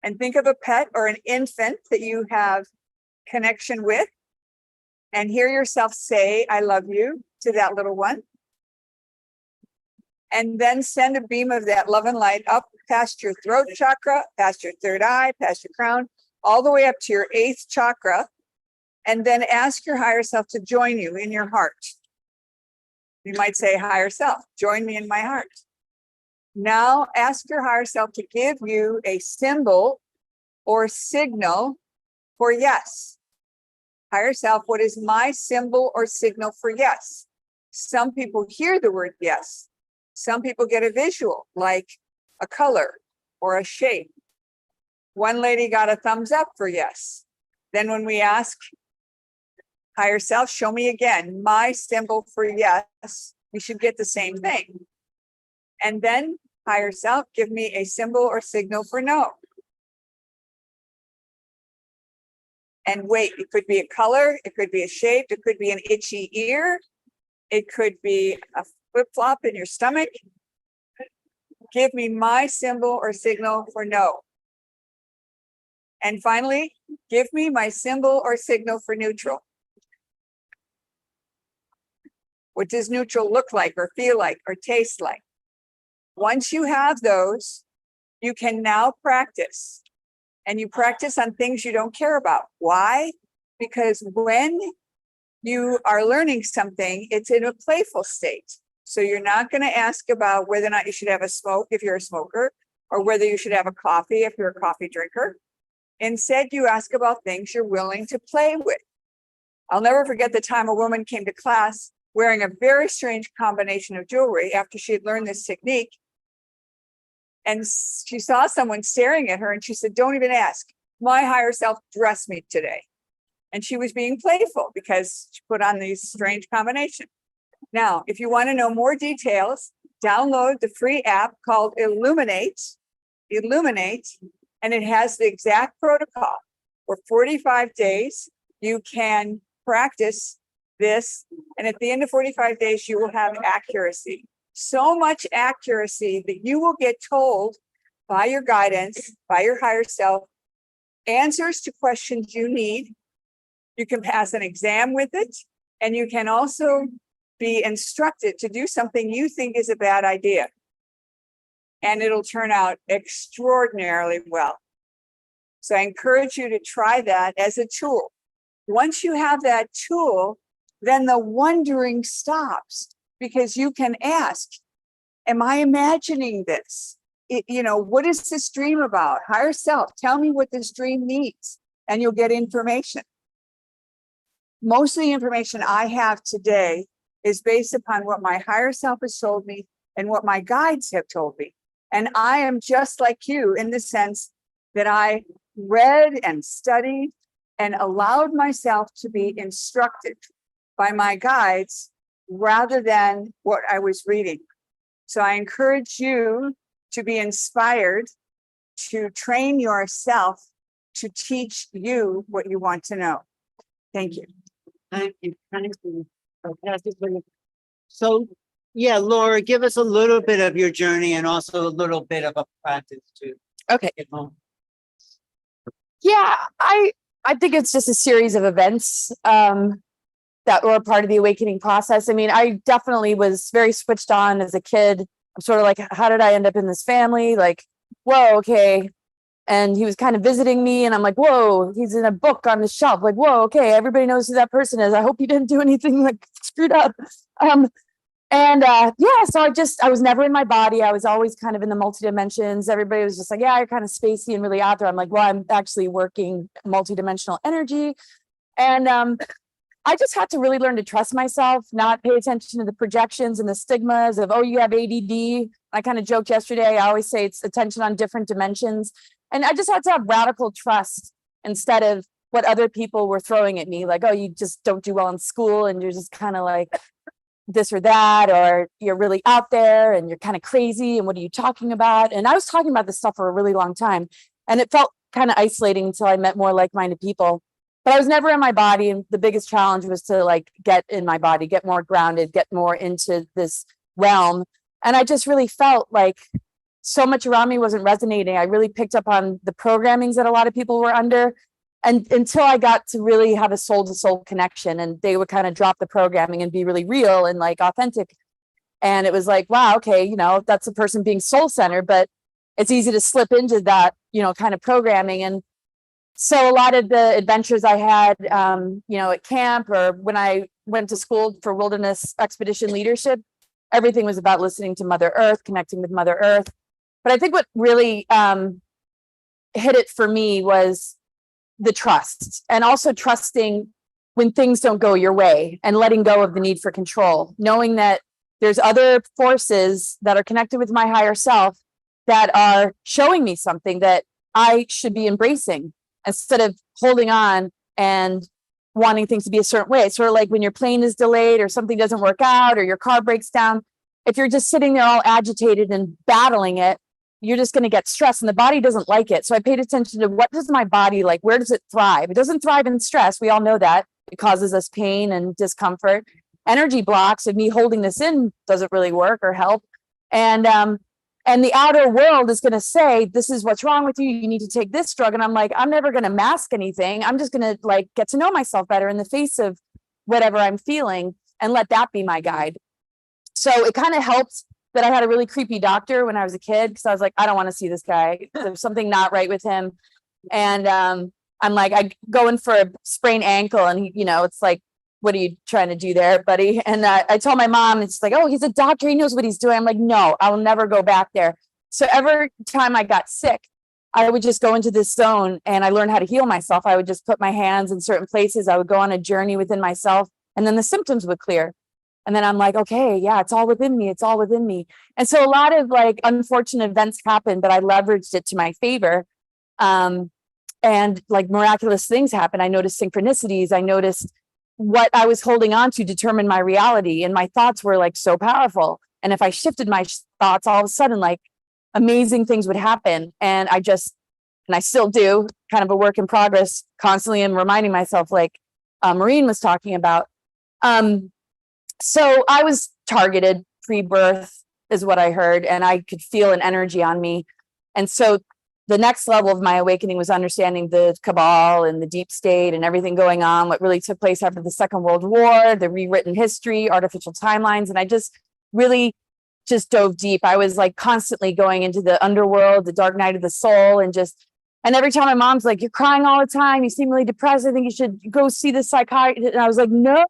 and think of a pet or an infant that you have connection with, and hear yourself say, I love you, to that little one. And then send a beam of that love and light up past your throat chakra, past your third eye, past your crown, all the way up to your 8th chakra. And then ask your higher self to join you in your heart. You might say, higher self, join me in my heart. Now ask your higher self to give you a symbol or signal for yes. Higher self, what is my symbol or signal for yes? Some people hear the word yes. Some people get a visual, like a color or a shape. One lady got a thumbs up for yes. Then when we ask higher self, show me again my symbol for yes, we should get the same thing. And then higher self, give me a symbol or signal for no. And wait, it could be a color, it could be a shape, it could be an itchy ear, it could be a flip-flop in your stomach. Give me my symbol or signal for no. And finally, give me my symbol or signal for neutral. What does neutral look like or feel like or taste like? Once you have those, you can now practice. And you practice on things you don't care about. Why? Because when you are learning something, it's in a playful state. So you're not going to ask about whether or not you should have a smoke if you're a smoker, or whether you should have a coffee if you're a coffee drinker. Instead, you ask about things you're willing to play with. I'll never forget the time a woman came to class wearing a very strange combination of jewelry after she had learned this technique. And she saw someone staring at her and she said, don't even ask. My higher self dressed me today. And she was being playful because she put on these strange combination. Now, if you want to know more details, download the free app called Illuminate, and it has the exact protocol. For 45 days, you can practice this. And at the end of 45 days, you will have accuracy. So much accuracy that you will get told by your guidance, by your higher self, answers to questions you need. You can pass an exam with it, and you can also be instructed to do something you think is a bad idea. And it'll turn out extraordinarily well. So I encourage you to try that as a tool. Once you have that tool, then the wondering stops, because you can ask, am I imagining this? What is this dream about? Higher self, tell me what this dream needs, and you'll get information. Most of the information I have today is based upon what my higher self has told me and what my guides have told me. And I am just like you in the sense that I read and studied and allowed myself to be instructed by my guides rather than what I was reading. So I encourage you to be inspired to train yourself to teach you what you want to know. Thank you. Thank you. So, yeah, Laura, give us a little bit of your journey and also a little bit of a practice too. Okay. Get home. Yeah, I think it's just a series of events that were a part of the awakening process. I mean, I definitely was very switched on as a kid. I'm sort of like, how did I end up in this family? Like, whoa, okay. And he was kind of visiting me, and I'm like, whoa, he's in a book on the shelf. Like, whoa, okay, everybody knows who that person is. I hope he didn't do anything like screwed up. So I was never in my body. I was always kind of in the multi-dimensions. Everybody was just like, yeah, you're kind of spacey and really out there. I'm like, well, I'm actually working multi-dimensional energy. And I just had to really learn to trust myself, not pay attention to the projections and the stigmas of, oh, you have ADD. I kind of joked yesterday. I always say it's attention on different dimensions. And I just had to have radical trust instead of what other people were throwing at me. Like, oh, you just don't do well in school and you're just kind of like this or that, or you're really out there and you're kind of crazy. And what are you talking about? And I was talking about this stuff for a really long time. And it felt kind of isolating until I met more like-minded people. But I was never in my body. And the biggest challenge was to like get in my body, get more grounded, get more into this realm. And I just really felt like so much around me wasn't resonating. I really picked up on the programmings that a lot of people were under. And until I got to really have a soul to soul connection, and they would kind of drop the programming and be really real and like authentic. And it was like, wow, okay, that's a person being soul centered, but it's easy to slip into that, kind of programming. And so a lot of the adventures I had, at camp or when I went to school for wilderness expedition leadership, everything was about listening to Mother Earth, connecting with Mother Earth. But I think what really hit it for me was the trust, and also trusting when things don't go your way and letting go of the need for control, knowing that there's other forces that are connected with my higher self that are showing me something that I should be embracing instead of holding on and wanting things to be a certain way. It's sort of like when your plane is delayed or something doesn't work out or your car breaks down. If you're just sitting there all agitated and battling it, you're just going to get stressed, and the body doesn't like it. So I paid attention to what does my body like? Where does it thrive? It doesn't thrive in stress. We all know that. It causes us pain and discomfort. Energy blocks of me holding this in doesn't really work or help. And the outer world is going to say, this is what's wrong with you. You need to take this drug. And I'm like, I'm never going to mask anything. I'm just going to like get to know myself better in the face of whatever I'm feeling and let that be my guide. So it kind of helped that I had a really creepy doctor when I was a kid, because I was like, I don't want to see this guy. There's something not right with him. And I'm like, I go in for a sprained ankle, and he, it's like, what are you trying to do there, buddy? And I told my mom, and she's like, oh, he's a doctor. He knows what he's doing. I'm like, no, I will never go back there. So every time I got sick, I would just go into this zone, and I learned how to heal myself. I would just put my hands in certain places. I would go on a journey within myself, and then the symptoms would clear. And then I'm like, okay, yeah, it's all within me. It's all within me. And so a lot of like unfortunate events happened, but I leveraged it to my favor. And like miraculous things happened. I noticed synchronicities. I noticed what I was holding on to determine my reality. And my thoughts were like so powerful. And if I shifted my thoughts, all of a sudden, like amazing things would happen. And I still do, kind of a work in progress, constantly am reminding myself, like Maureen was talking about, So I was targeted pre-birth is what I heard, and I could feel an energy on me. And so the next level of my awakening was understanding the cabal and the deep state and everything going on, what really took place after the Second World War, the rewritten history, artificial timelines. And I just really just dove deep. I was like constantly going into the underworld, the dark night of the soul, and every time my mom's like, you're crying all the time, you seem really depressed, I think you should go see the psychiatrist. And I was like, no,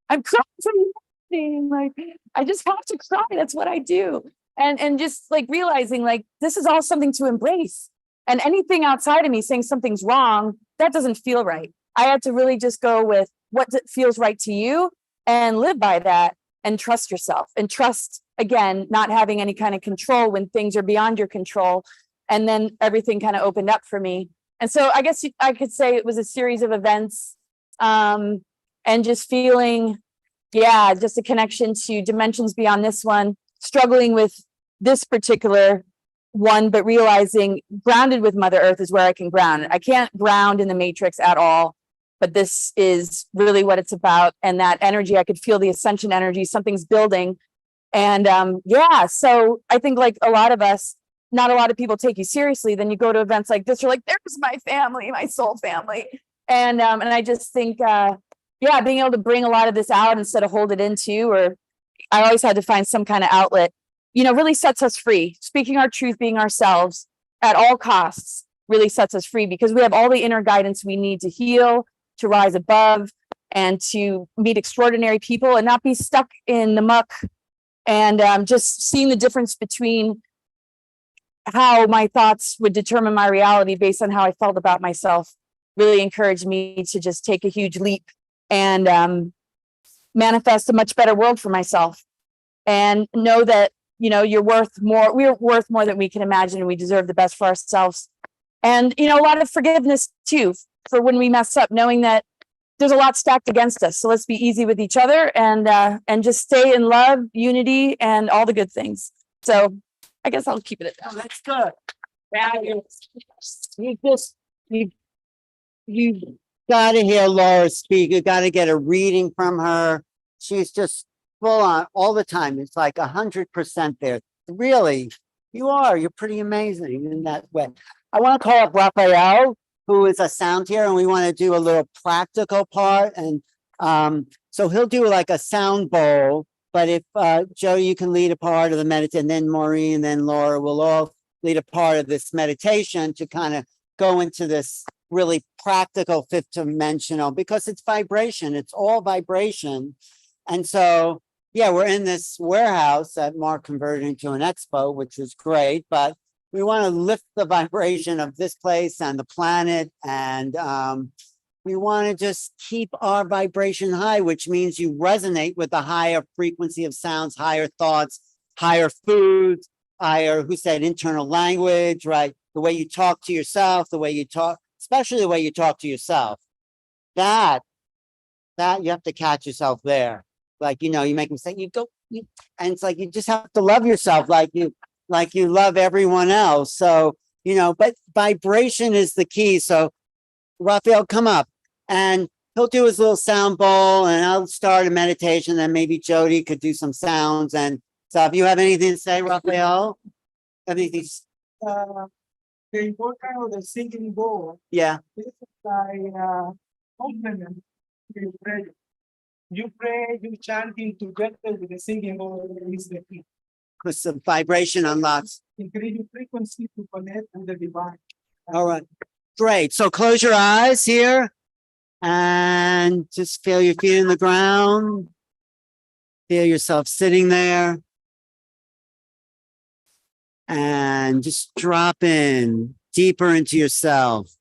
I'm crying for nothing. Like, I just have to cry. That's what I do. And just like realizing like this is all something to embrace, and anything outside of me saying something's wrong, that doesn't feel right. I had to really just go with what feels right to you and live by that, and trust yourself, and trust, again, not having any kind of control when things are beyond your control. And then everything kind of opened up for me. And so I guess I could say it was a series of events, and just feeling, just a connection to dimensions beyond this one, struggling with this particular one, but realizing grounded with Mother Earth is where I can ground. I can't ground in the matrix at all, but this is really what it's about. And that energy, I could feel the ascension energy, something's building. And so I think like a lot of us, not a lot of people take you seriously. Then you go to events like this, you're like, there's my family, my soul family. And I just think, being able to bring a lot of this out instead of hold it into, or I always had to find some kind of outlet, really sets us free. Speaking our truth, being ourselves at all costs really sets us free, because we have all the inner guidance we need to heal, to rise above, and to meet extraordinary people and not be stuck in the muck. And just seeing the difference between how my thoughts would determine my reality based on how I felt about myself really encouraged me to just take a huge leap and manifest a much better world for myself, and know that, you're worth more. We're worth more than we can imagine, and we deserve the best for ourselves. And, a lot of forgiveness too, for when we mess up, knowing that there's a lot stacked against us. So let's be easy with each other, and just stay in love, unity, and all the good things. So I guess I'll keep it at that. Oh, that's good. You got to hear Laura speak. You got to get a reading from her. She's just full on all the time. It's like 100% there. Really, you're pretty amazing in that way. I want to call up Raphael, who is a sound here, and we want to do a little practical part. And so he'll do like a sound bowl. But if Jodi, you can lead a part of the meditation, and then Maureen, and then Laura will all lead a part of this meditation to kind of go into this really practical fifth dimensional, because it's vibration. It's all vibration. And so, we're in this warehouse that Mark converted into an expo, which is great, but we want to lift the vibration of this place and the planet. And we want to just keep our vibration high, which means you resonate with the higher frequency of sounds, higher thoughts, higher foods, higher, who said internal language, right? The way you talk to yourself, the way you talk, especially the way you talk to yourself. That you have to catch yourself there. Like, you make a mistake, and it's like, you just have to love yourself like you love everyone else. So, but vibration is the key. So Raphael, come up, and he'll do his little sound bowl, and I'll start a meditation. Then maybe Jodi could do some sounds. And so if you have anything to say, Raphael, anything? The importance of the singing bowl. Yeah. This is by complement to prayer. You pray, you chanting together with the singing bowl is the key. Because the vibration unlocks. Increasing frequency to connect with the divine. All right. Great. So close your eyes here and just feel your feet in the ground. Feel yourself sitting there. And just drop in deeper into yourself.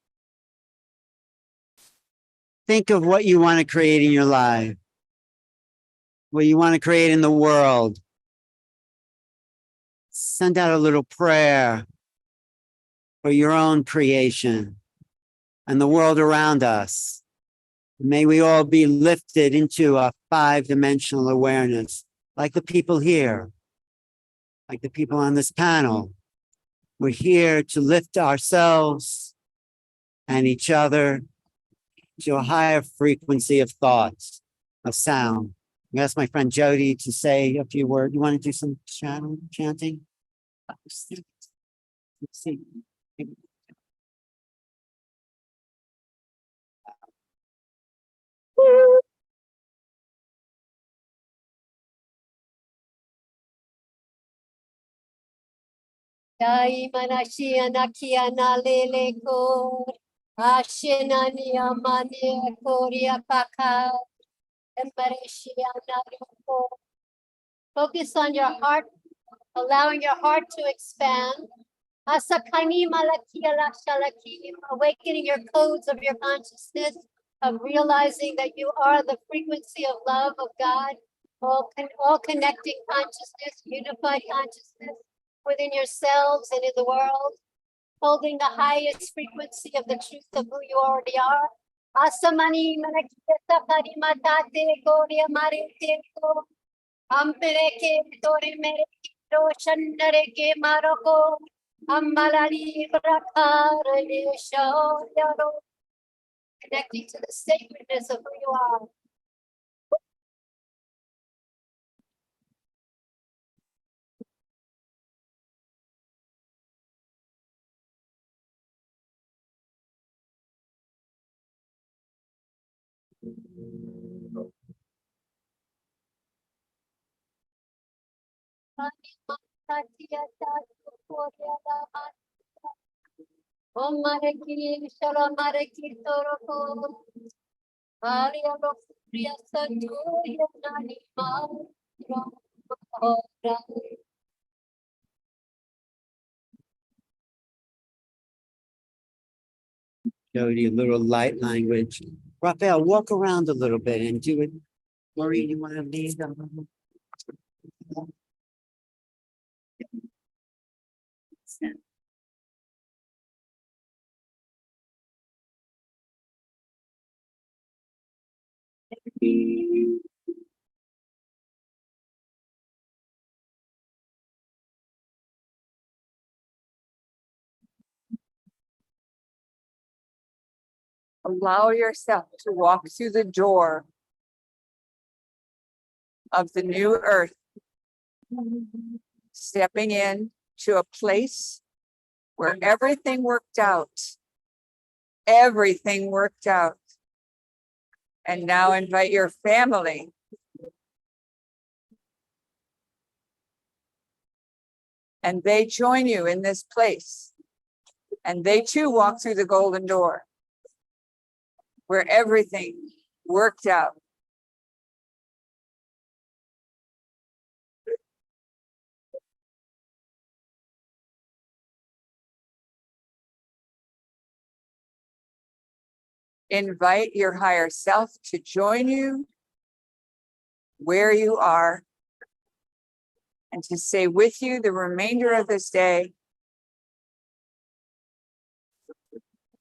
Think of what you want to create in your life, what you want to create in the world. Send out a little prayer for your own creation and the world around us. May we all be lifted into a 5-dimensional awareness, like the people here, like the people on this panel. We're here to lift ourselves and each other to a higher frequency of thoughts, of sound. I asked my friend Jodi to say a few words. You want to do some chanting? Let's see. Dai manashi anaki analele ko. Ashinani amani koria paka. Embareshi analiko. Focus on your heart, allowing your heart to expand. Asakani malakia lashalaki, awakening your codes of your consciousness, of realizing that you are the frequency of love of God, all connecting consciousness, unified consciousness within yourselves and in the world, holding the highest frequency of the truth of who you already are. Asamani malakia sakari matate goria marite ko. Ampere ke tore mere roshandare ke maroko. Ambalari prakare shoyaro. Connecting to the sacredness of who you are. Om Mareki Shalom Mareki Toroko. Maria Priya Santuria Nani Jodi, a little light language. Raphael, walk around a little bit and do it. Maureen, you want to lead? Allow yourself to walk through the door of the new earth, stepping in to a place where everything worked out. Everything worked out. And now invite your family. And they join you in this place. And they too walk through the golden door, where everything worked out. Invite your higher self to join you where you are and to stay with you the remainder of this day.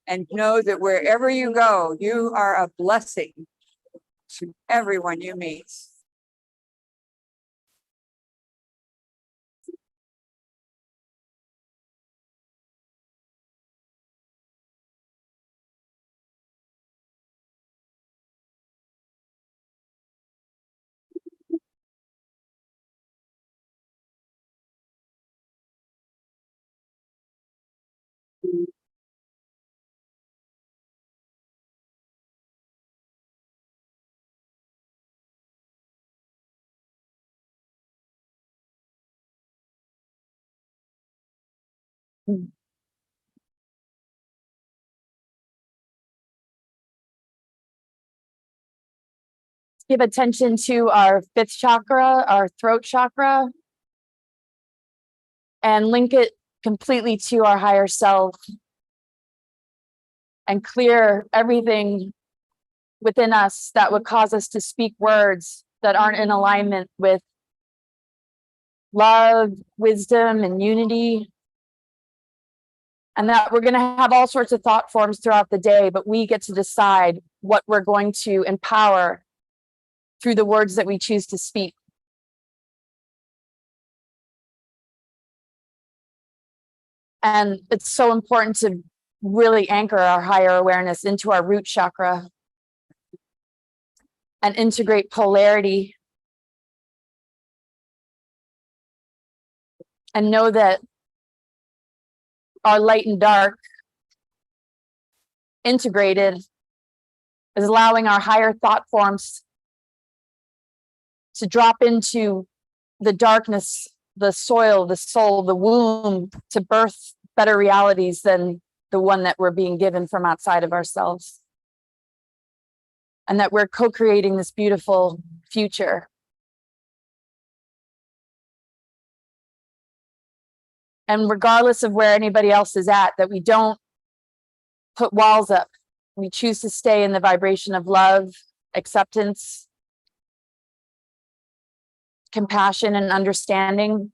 And know that wherever you go, you are a blessing to everyone you meet. Give attention to our fifth chakra, our throat chakra, and link it completely to our higher self and clear everything within us that would cause us to speak words that aren't in alignment with love, wisdom, and unity. And that we're going to have all sorts of thought forms throughout the day, but we get to decide what we're going to empower through the words that we choose to speak. And it's so important to really anchor our higher awareness into our root chakra. and integrate polarity. And know that our light and dark integrated is allowing our higher thought forms to drop into the darkness, the soil, the soul, the womb, to birth better realities than the one that we're being given from outside of ourselves. And that we're co-creating this beautiful future. And regardless of where anybody else is at, that we don't put walls up. We choose to stay in the vibration of love, acceptance, compassion, and understanding.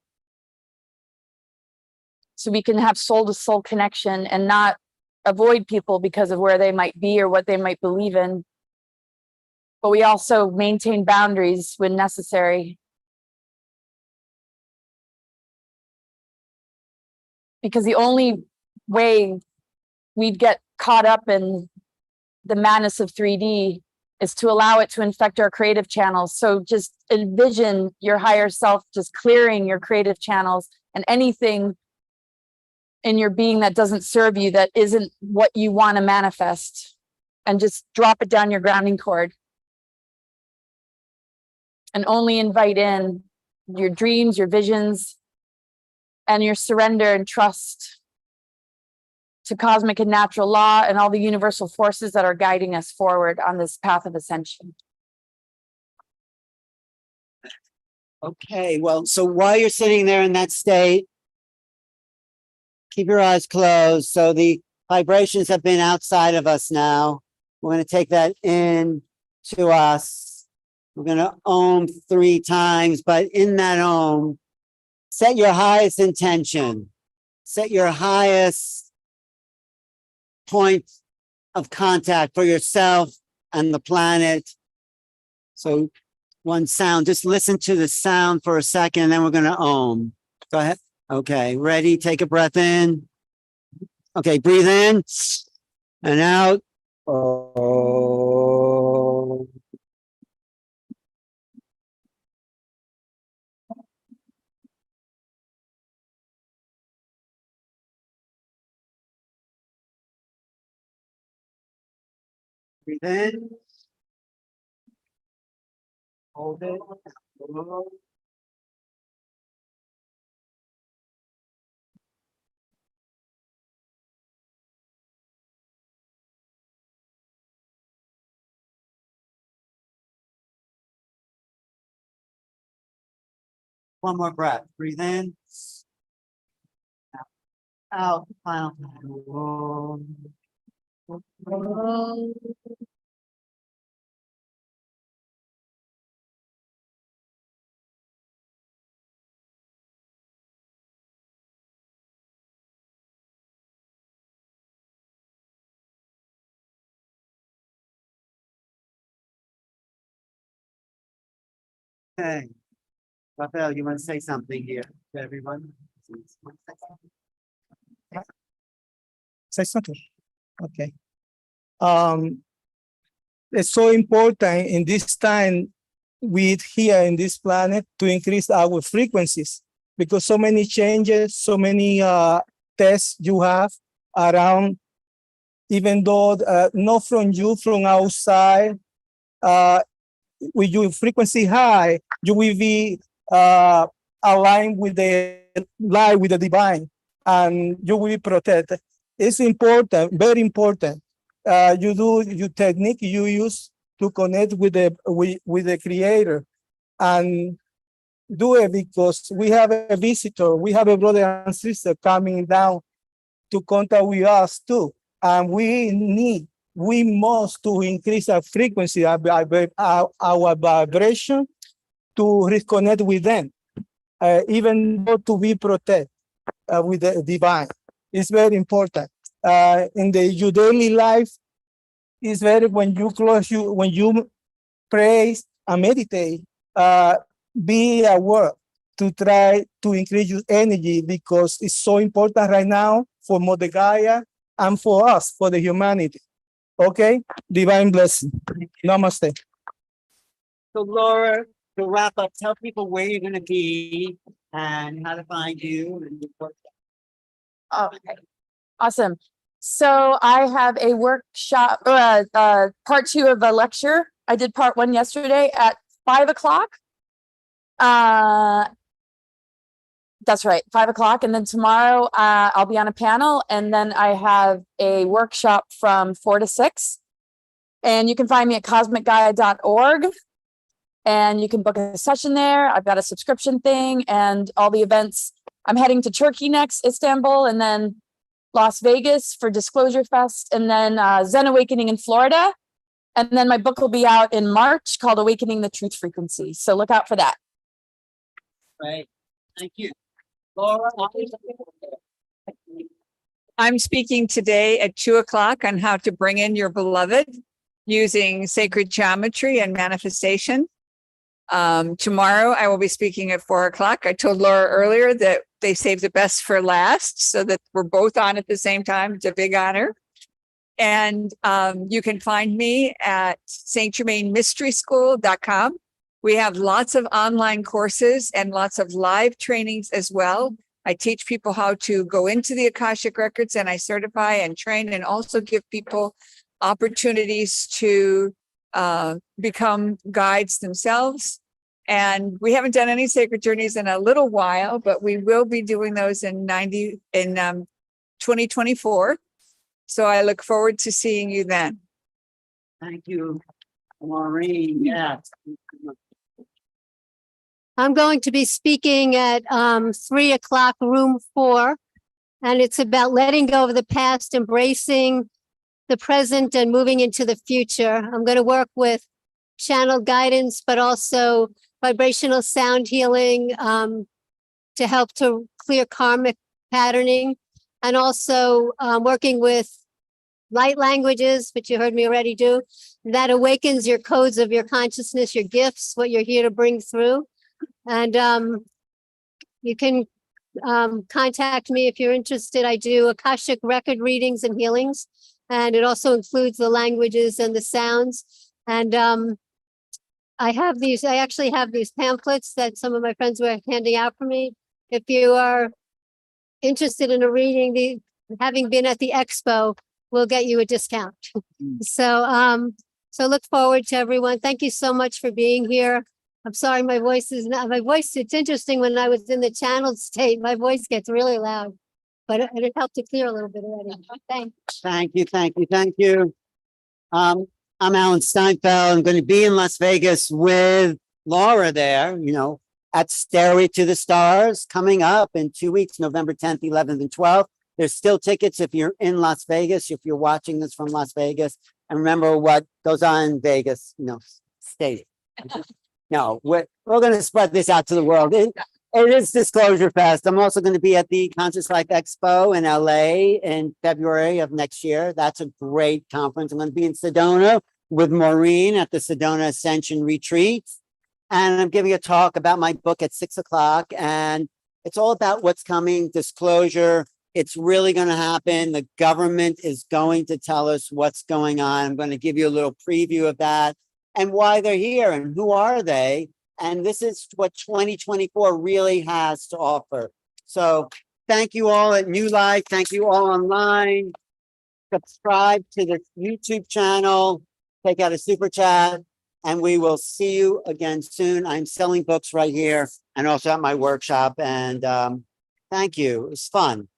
So we can have soul to soul connection and not avoid people because of where they might be or what they might believe in. But we also maintain boundaries when necessary. Because the only way we'd get caught up in the madness of 3D is to allow it to infect our creative channels. So just envision your higher self just clearing your creative channels and anything in your being that doesn't serve you, that isn't what you want to manifest, and just drop it down your grounding cord. And only invite in your dreams, your visions, and your surrender and trust to cosmic and natural law and all the universal forces that are guiding us forward on this path of ascension. Okay, well, so while you're sitting there in that state, keep your eyes closed. So the vibrations have been outside of us now. We're going to take that in to us. We're going to Om 3 times, but in that Om, set your highest intention. Set your highest point of contact for yourself and the planet. So one sound, just listen to the sound for a second, and then we're going to Om. Go ahead. Okay, ready? Take a breath in. Okay, breathe in and out. Oh. Breathe in. Hold it. Hold. One more breath. Breathe in. Out. Final. Okay. Raphael, you want to say something here to everyone? Say something. Okay. It's so important in this time with here in this planet to increase our frequencies, because so many changes, so many tests you have around, even though not from you, from outside, with your frequency high, you will be aligned with the light, with the divine, and you will be protected. It's important, very important. You do your technique you use to connect with the creator, and do it because we have a visitor, we have a brother and sister coming down to contact with us too. And we must to increase our frequency, our vibration, to reconnect with them, even though to be protected with the divine. It's very important. In your daily life, it's very, when you pray and meditate, be aware to try to increase your energy, because it's so important right now for Mother Gaia and for us, for the humanity. Okay? Divine blessing. Namaste. So Laura, to wrap up, tell people where you're gonna be and how to find you and your work. Okay, awesome. So I have a workshop, part 2 of a lecture. I did part 1 yesterday at 5 o'clock. That's right, 5 o'clock. And then tomorrow, I'll be on a panel, and then I have a workshop from 4 to 6. And you can find me at cosmicgaia.org. And you can book a session there. I've got a subscription thing and all the events. I'm heading to Turkey next, Istanbul, and then Las Vegas for Disclosure Fest, and then Zen Awakening in Florida. And then my book will be out in March called Awakening the Truth Frequency. So look out for that. Right. Thank you. Laura. I'm speaking today at 2 o'clock on how to bring in your beloved using sacred geometry and manifestation. Tomorrow I will be speaking at 4 o'clock. I told Laura earlier that they saved the best for last so that we're both on at the same time. It's a big honor. And you can find me at stgermainmysteryschool.com. We have lots of online courses and lots of live trainings as well. I teach people how to go into the Akashic Records, and I certify and train and also give people opportunities to become guides themselves. And we haven't done any sacred journeys in a little while, but we will be doing those in 2024. So I look forward to seeing you then. Thank you, Maureen. Yes. I'm going to be speaking at 3 o'clock, room 4, and it's about letting go of the past, embracing the present, and moving into the future. I'm going to work with channel guidance, but also vibrational sound healing to help to clear karmic patterning, and also working with light languages, which you heard me already do, that awakens your codes of your consciousness, your gifts, what you're here to bring through. And you can contact me if you're interested. I do Akashic record readings and healings, and it also includes the languages and the sounds. And I actually have these pamphlets that some of my friends were handing out for me. If you are interested in a reading, having been at the Expo, we'll get you a discount. So look forward to everyone. Thank you so much for being here. I'm sorry, it's interesting when I was in the channeled state, my voice gets really loud, but it helped to clear a little bit already. Thanks. Thank you. Thank you. Thank you. I'm Alan Steinfeld. I'm going to be in Las Vegas with Laura there, at Stairway to the Stars coming up in 2 weeks, November 10th, 11th, and 12th. There's still tickets if you're in Las Vegas, if you're watching this from Las Vegas. And remember what goes on in Vegas, stay. No, we're going to spread this out to the world. It is Disclosure Fest. I'm also going to be at the Conscious Life Expo in LA in February of next year. That's a great conference. I'm going to be in Sedona with Maureen at the Sedona Ascension Retreat. And I'm giving a talk about my book at 6 o'clock. And it's all about what's coming, disclosure. It's really going to happen. The government is going to tell us what's going on. I'm going to give you a little preview of that and why they're here and who are they. And this is what 2024 really has to offer. So thank you all at New Life. Thank you all online. Subscribe to the YouTube channel. Take out a super chat. And we will see you again soon. I'm selling books right here and also at my workshop. And thank you. It was fun.